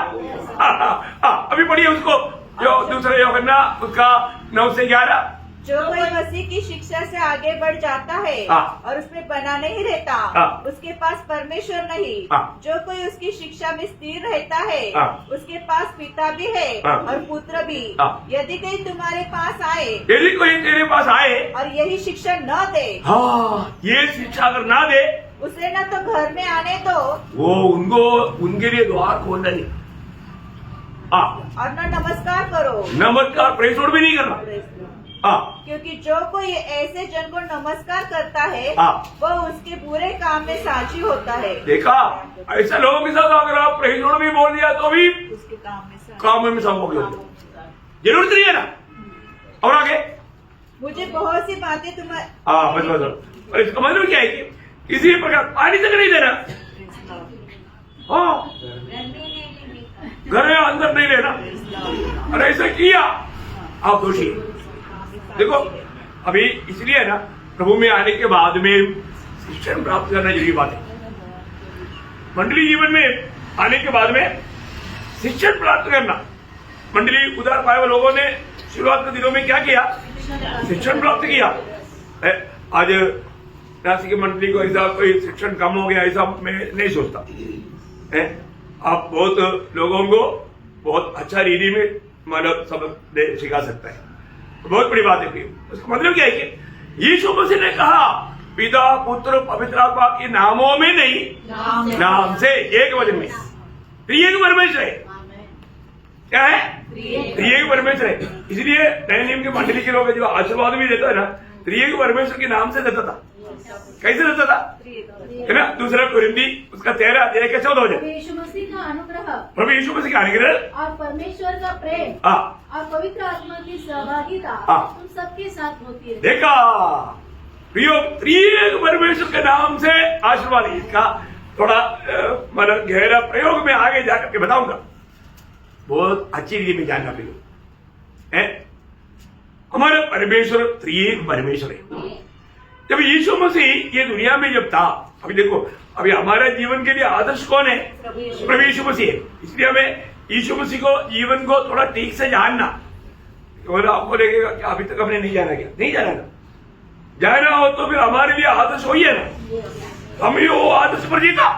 अभी पढ़िए उसको, जो दूसरा यूहन्ना उसका 9 से 11। जो कोई मसीह की शिक्षा से आगे बढ़ जाता है हाँ। और उसमें बना नहीं रहता, हाँ। उसके पास परमेश्वर नहीं। हाँ। जो कोई उसकी शिक्षा में स्थिर रहता है, हाँ। उसके पास पिता भी है हाँ। और पुत्र भी। हाँ। यदि कोई तुम्हारे पास आए यदि कोई तेरे पास आए, और यही शिक्षा न दे, हाँ, ये शिक्षा अगर ना दे, उसे न तो घर में आने दो वो उनके लिए द्वार खोलना नहीं, और न नमस्कार करो, नमस्कार प्रेषण भी नहीं करना। क्योंकि जो कोई ऐसे जन को नमस्कार करता है हाँ। वह उसके बुरे काम में साझी होता है। देखा, ऐसे लोगों के साथ अगर आप प्रेषण भी बोल दिया तो भी उसके काम में साझी। काम में सब हो गया, जरूरत नहीं है ना। और आगे मुझे बहुत सी बातें तुम्हारे बस और इसका मतलब क्या है कि किसी प्रकार पानी तक नहीं देना, हाँ, घर में अंदर नहीं लेना, और ऐसा किया आप दोषी हैं। देखो अभी इसलिए ना, प्रभु में आने के बाद में शिक्षण प्राप्त करना जरूरी बात है। मंडली जीवन में आने के बाद में शिक्षण प्राप्त करना, मंडली उदार पाए हुए लोगों ने शुरुआत के दिनों में क्या किया, शिक्षण प्राप्त किया। आज राशि की मंडली को ऐसा कोई शिक्षण कम हो गया ऐसा मैं नहीं सोचता है। आप बहुत लोगों को बहुत अच्छा रीति में मतलब सबक सिखा सकता है, बहुत बड़ी बात है। उसका मतलब क्या है कि यीशु मसीह ने कहा पिता पुत्र पवित्र आत्मा के नामों में नहीं, नाम से एक वचन में त्रिएक परमेश्वर है। क्या है? त्रिएक परमेश्वर है। इसलिए नए नियम के मंडली के लोग जो आशीर्वाद भी देता है ना, त्रिएक परमेश्वर के नाम से देता था। कैसे देता था है ना? दूसरा कोरिन्थी उसका 13 अध्याय के 14 वचन, यीशु मसीह का अनुग्रह प्रभु यीशु मसीह का अनुग्रह और परमेश्वर का प्रेम हाँ, और पवित्र आत्मा की सहभागिता हाँ। तुम सबके साथ होती है। देखा, त्रिएक परमेश्वर के नाम से आशीर्वाद। इसका थोड़ा मतलब गहरा प्रयोग में आगे जाकर के बताऊंगा, बहुत अच्छी रीति में जानना पड़ेगा। हमारा परमेश्वर त्रिएक परमेश्वर है। जब यीशु मसीह ये दुनिया में जब था, अभी देखो अभी हमारे जीवन के लिए आदर्श कौन है? प्रभु यीशु मसीह है। इसलिए हमें यीशु मसीह को जीवन को थोड़ा ठीक से जानना। और आपको लगेगा कि अभी तक हमने नहीं जाना, क्या नहीं जाना ना, जाना हो तो फिर हमारे लिए आदर्श वही है ना, हम ही वो आदर्श पर जीता।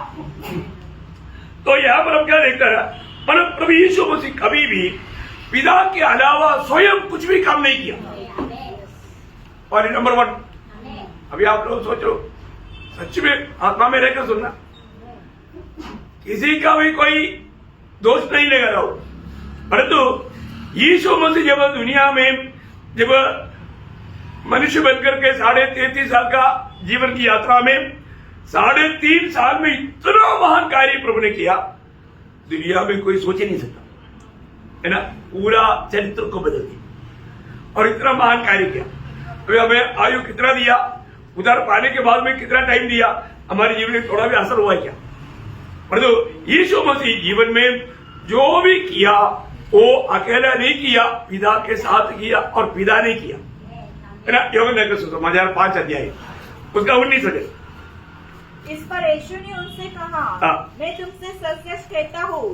तो यहाँ पर हम क्या देखते हैं, मतलब प्रभु यीशु मसीह कभी भी पिता के अलावा स्वयं कुछ भी काम नहीं किया। और नंबर 1, अभी आप लोग सोचो, सच में आत्मा में रहकर सुनना, किसी का भी कोई दोष नहीं लगा रहा हो, परंतु यीशु मसीह जब दुनिया में जब मनुष्य बनकर के 33.5 साल का जीवन की यात्रा में 3.5 साल में इतना महान कार्य प्रभु ने किया, दुनिया में कोई सोच ही नहीं सकता है ना। पूरा चरित्र को बदल दिया और इतना महान कार्य किया। अभी हमें आयु कितना दिया, उधार पाने के बाद में कितना टाइम दिया, हमारे जीवन में थोड़ा भी असर हुआ है क्या? परंतु यीशु मसीह जीवन में जो भी किया वो अकेला नहीं किया, पिता के साथ किया, और पिता ने किया है ना। योग समाचार 5 अध्याय उसका 19 वचन। इस पर यीशु ने उनसे कहा, मैं तुमसे सच-सच कहता हूँ,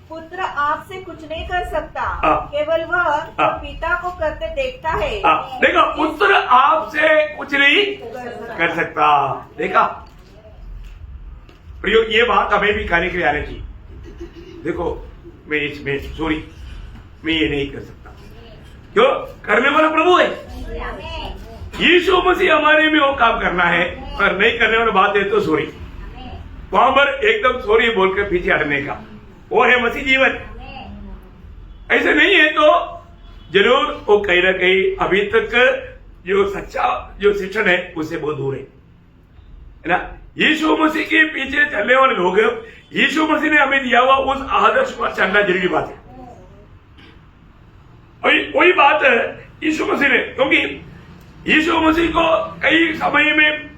पुत्र आपसे कुछ नहीं कर सकता, केवल वह जो पिता को करते देखता है। देखो, पुत्र आपसे कुछ नहीं कर सकता। देखा प्रियो, ये बात हमें भी कहने के लिए आने की। देखो मैं इसमें सॉरी, मैं ये नहीं कर सकता, क्यों? करने वाला प्रभु है। यीशु मसीह हमारे में वो काम करना है, पर नहीं करने वाला बात है तो सॉरी, वहां पर एकदम सॉरी बोल के पीछे हटने का, वो है मसीह जीवन। ऐसे नहीं है तो जरूर वो कहीं ना कहीं अभी तक जो सच्चा जो शिक्षण है उससे बहुत दूर है ना। यीशु मसीह के पीछे चलने वाले लोग, यीशु मसीह ने हमें दिया हुआ उस आदर्श पर चलना जरूरी बात है। वही बात है यीशु मसीह ने, क्योंकि यीशु मसीह को कई समय में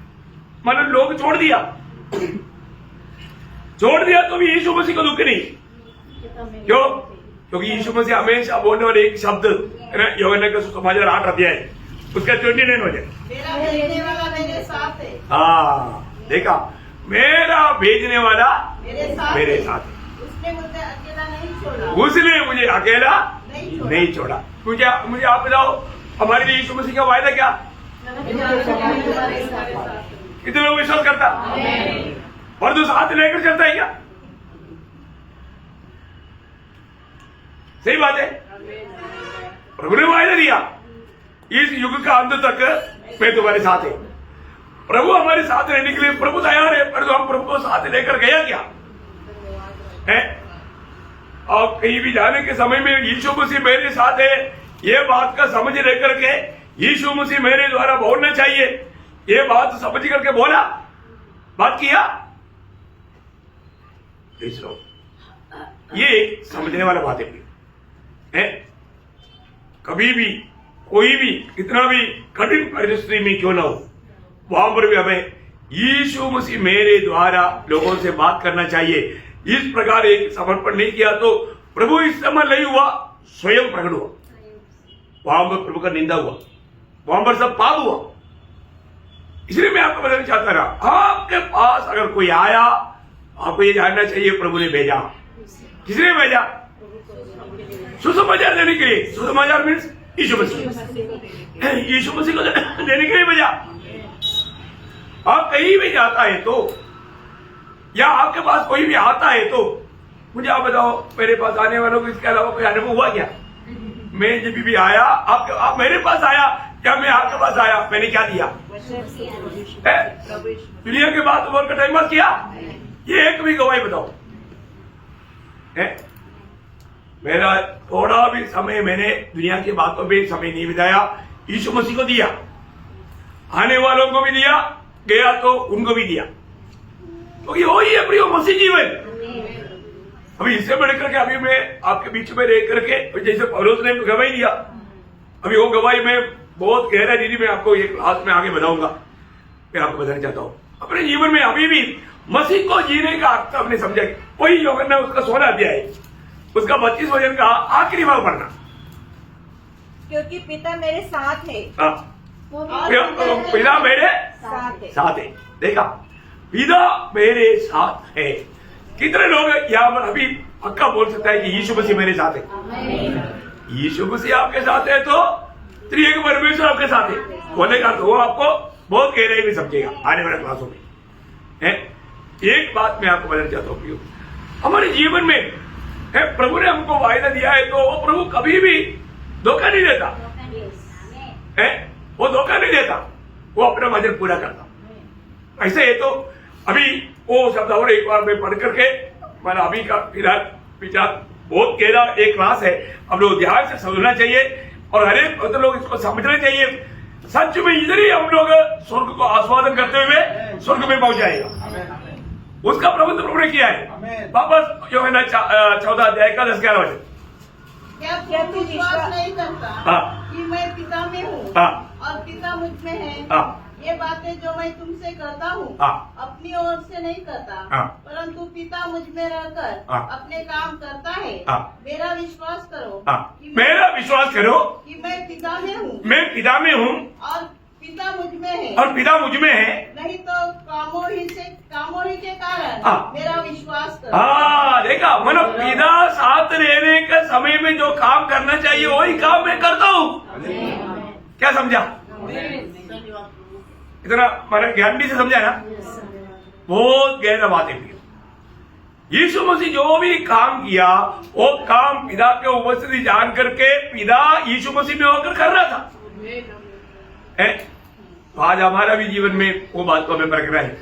मतलब लोग छोड़ दिया तो भी यीशु मसीह को दुख नहीं। क्यों? क्योंकि यीशु मसीह हमेशा बोलने वाले एक शब्द है ना, यूहन्ना का सुसमाचार 8 अध्याय उसका 29 वचन, मेरा भेजने वाला मेरे साथ है। हाँ देखा, मेरा भेजने वाला मेरे साथ है। उसने मुझे अकेला नहीं छोड़ा। उसने मुझे अकेला नहीं छोड़ा। मुझे आप बताओ, हमारे लिए यीशु मसीह का वायदा क्या? कितने लोग विश्वास करता? और जो साथ लेकर चलता है क्या? सही बात है। प्रभु ने वायदा दिया, इस युग का अंत तक मैं तुम्हारे साथ है। प्रभु हमारे साथ रहने के लिए प्रभु तैयार है, पर हम प्रभु को साथ लेकर गया क्या है? और कहीं भी जाने के समय में यीशु मसीह मेरे साथ है, ये बात का समझ लेकर के यीशु मसीह मेरे द्वारा बोलना चाहिए, ये बात समझ करके बोला, बात किया, ये एक समझने वाला बात है। कभी भी कोई भी कितना भी कठिन परिस्थिति में क्यों ना हो, वहां पर भी हमें यीशु मसीह मेरे द्वारा लोगों से बात करना चाहिए। इस प्रकार एक समर्पण नहीं किया तो प्रभु इस समय नहीं हुआ, स्वयं प्रकट हुआ, वहां पर प्रभु का निंदा हुआ, वहां पर सब पाप हुआ। इसलिए मैं आपको बताना चाहता रहा, आपके पास अगर कोई आया, आपको ये जानना चाहिए प्रभु ने भेजा। किसने भेजा? सुसमाचार देने के लिए। सुसमाचार मीन्स यीशु मसीह, यीशु मसीह को देने के लिए भेजा। आप कहीं भी जाता है तो, या आपके पास कोई भी आता है तो मुझे आप बताओ, मेरे पास आने वालों को इसके अलावा कोई अनुभव हुआ क्या? मैं जब भी आया, आप मेरे पास आया या मैं आपके पास आया, मैंने क्या दिया? दुनिया के बाद वर्क का टाइम पास किया? ये एक भी गवाही बताओ। मेरा थोड़ा भी समय मैंने दुनिया की बातों पे समय नहीं बिताया, यीशु मसीह को दिया, आने वालों को भी दिया, गया तो उनको भी दिया। तो ये वही है प्रिय मसीह जीवन। अभी इससे बढ़कर के अभी मैं आपके बीच में रह करके, जैसे पौलुस ने गवाही दिया, अभी वो गवाही में बहुत गहरा दीदी मैं आपको एक क्लास में आगे बताऊंगा। मैं आपको बताना चाहता हूँ, अपने जीवन में अभी भी मसीह को जीने का अर्थ हमने समझा। वही यूहन्ना ने उसका 16 अध्याय, उसका 32 वचन का आखिरी भाग पढ़ना, क्योंकि पिता मेरे साथ है। पिता मेरे साथ है। देखा, पिता मेरे साथ है। कितने लोग यहाँ पर अभी पक्का बोल सकता है कि यीशु मसीह मेरे साथ है? यीशु मसीह आपके साथ है तो त्रिएक परमेश्वर आपके साथ है बोले का, तो वो आपको बहुत गहराई में समझेगा आने वाले क्लासों में। एक बात मैं आपको बताना चाहता हूँ, हमारे जीवन में प्रभु ने हमको वायदा दिया है, तो वो प्रभु कभी भी धोखा नहीं देता वो धोखा नहीं देता, वो अपना वचन पूरा करता। ऐसे है तो अभी वो शब्द और एक बार मैं पढ़ करके, मैंने अभी का फिलहाल विचार बहुत गहरा एक क्लास है, हम लोग ध्यान से समझना चाहिए और हर एक लोग इसको समझना चाहिए। सच में इधर ही हम लोग स्वर्ग को आस्वादन करते हुए स्वर्ग में पहुंच जाएगा। उसका प्रबंध प्रभु ने किया है। वापस यूहन्ना 14 अध्याय का 10-11 वचन। क्या तू विश्वास नहीं करता कि मैं पिता में हूँ और पिता मुझ में है? ये बातें जो मैं तुमसे करता हूँ अपनी ओर से नहीं करता, परंतु पिता मुझ में रहकर अपने काम करता है। मेरा विश्वास करो कि मैं पिता में हूँ, मैं पिता में हूँ और पिता मुझ में है, और पिता मुझ में है। नहीं तो कामों ही के कारण मेरा विश्वास करो। देखा, मनो पिता साथ रहने के समय में जो काम करना चाहिए वही काम मैं करता हूँ। क्या समझा? इतना मैंने ज्ञानी से समझा ना, बहुत गहरा बात है। यीशु मसीह जो भी काम किया वो काम पिता के उपस्थिति जान करके पिता यीशु मसीह में होकर कर रहा था। तो आज हमारा भी जीवन में वो बात को हमें परखना है।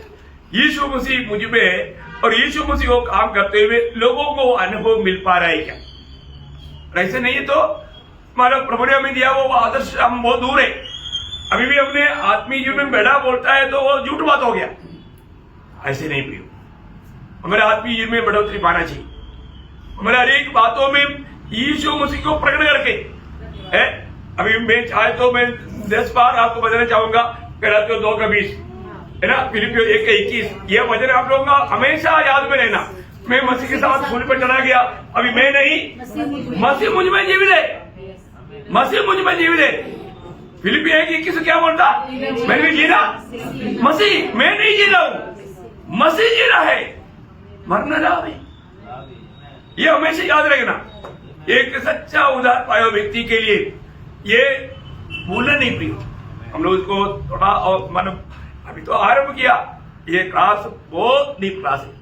यीशु मसीह मुझ में है और यीशु मसीह वो काम करते हुए लोगों को अनुभव मिल पा रहा है क्या? ऐसे नहीं है तो हमारा प्रभु ने हमें दिया वो आदर्श हम बहुत दूर है। अभी भी अपने आत्मीय जीवन में बेड़ा बोलता है तो वो झूठ बात हो गया। ऐसे नहीं प्रियो, हमारे आत्मीय जीवन में बढ़ोतरी पाना चाहिए। हमारे हर एक बातों में यीशु मसीह को प्रकट करके अभी मैं चाहे तो मैं 10 बार आपको बताना चाहूंगा। गलातियों 2:20 है ना, फिलिपियों 1:21, यह वचन आप लोगों का हमेशा याद में रहना। मैं मसीह के साथ सूली पर चला गया, अभी मैं नहीं, मसीह मुझ में जीवित है, मसीह मुझ में जीवित है। फिलिपी 1:21 क्या बोलता? मैंने भी जीना मसीह, मैं नहीं जी रहा हूं, मसीह जी रहा है, मरना रहा है। ये हमेशा याद रखना। एक सच्चा उदार पाया व्यक्ति के लिए ये भूलना नहीं प्रिय। हम लोग इसको थोड़ा और मतलब अभी तो आरंभ किया, ये क्लास बहुत डीप क्लास है।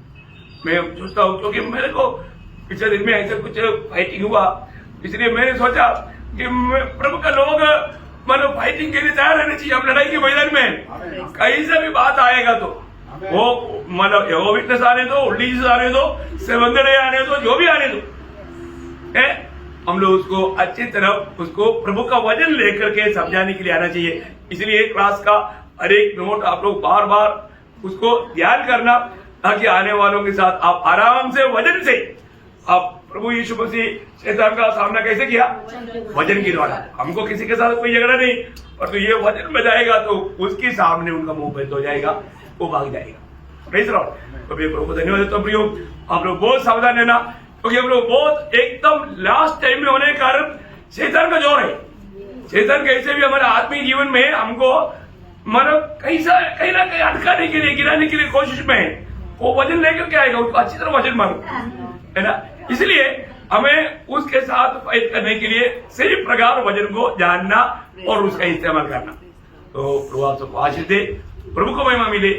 मैं सोचता हूँ क्योंकि मेरे को पिछले दिन में ऐसे कुछ फाइटिंग हुआ, इसलिए मैंने सोचा कि प्रभु का लोग मतलब फाइटिंग के लिए तैयार रहना चाहिए। हम लड़ाई के मैदान में कहीं से भी बात आएगा तो वो मतलब यहोवा विटनेस आने दो, उल्लीस आने दो, सेवंदड़े आने दो, जो भी आने दो, हम लोग उसको अच्छी तरह उसको प्रभु का वजन लेकर के समझाने के लिए आना चाहिए। इसलिए क्लास का हर एक नोट आप लोग बार बार उसको ध्यान करना, ताकि आने वालों के साथ आप आराम से वजन से आप प्रभु यीशु मसीह शैतान का सामना कैसे किया, वजन के द्वारा। हमको किसी के साथ कोई झगड़ा नहीं, और तो ये वजन में जाएगा तो उसके सामने उनका मुंह बंद हो जाएगा, वो भाग जाएगा। Praise Lord. तो मैं प्रभु को धन्यवाद देता हूं। प्रियो, आप लोग बहुत सावधान रहना, क्योंकि हम लोग बहुत एकदम लास्ट टाइम में होने के कारण शैतान का जोर है। शैतान कैसे भी हमारे आत्मिक जीवन में हमको मतलब कहीं ना कहीं अटकाने के लिए, गिराने के लिए कोशिश में है। वो वजन लेकर के आएगा, उसको अच्छी तरह वजन मारो, है ना। इसलिए हमें उसके साथ फाइट करने के लिए सही प्रकार वजन को जानना और उसका इस्तेमाल करना। तो प्रभु आप सबको आशीष दे, प्रभु को महिमा मिले।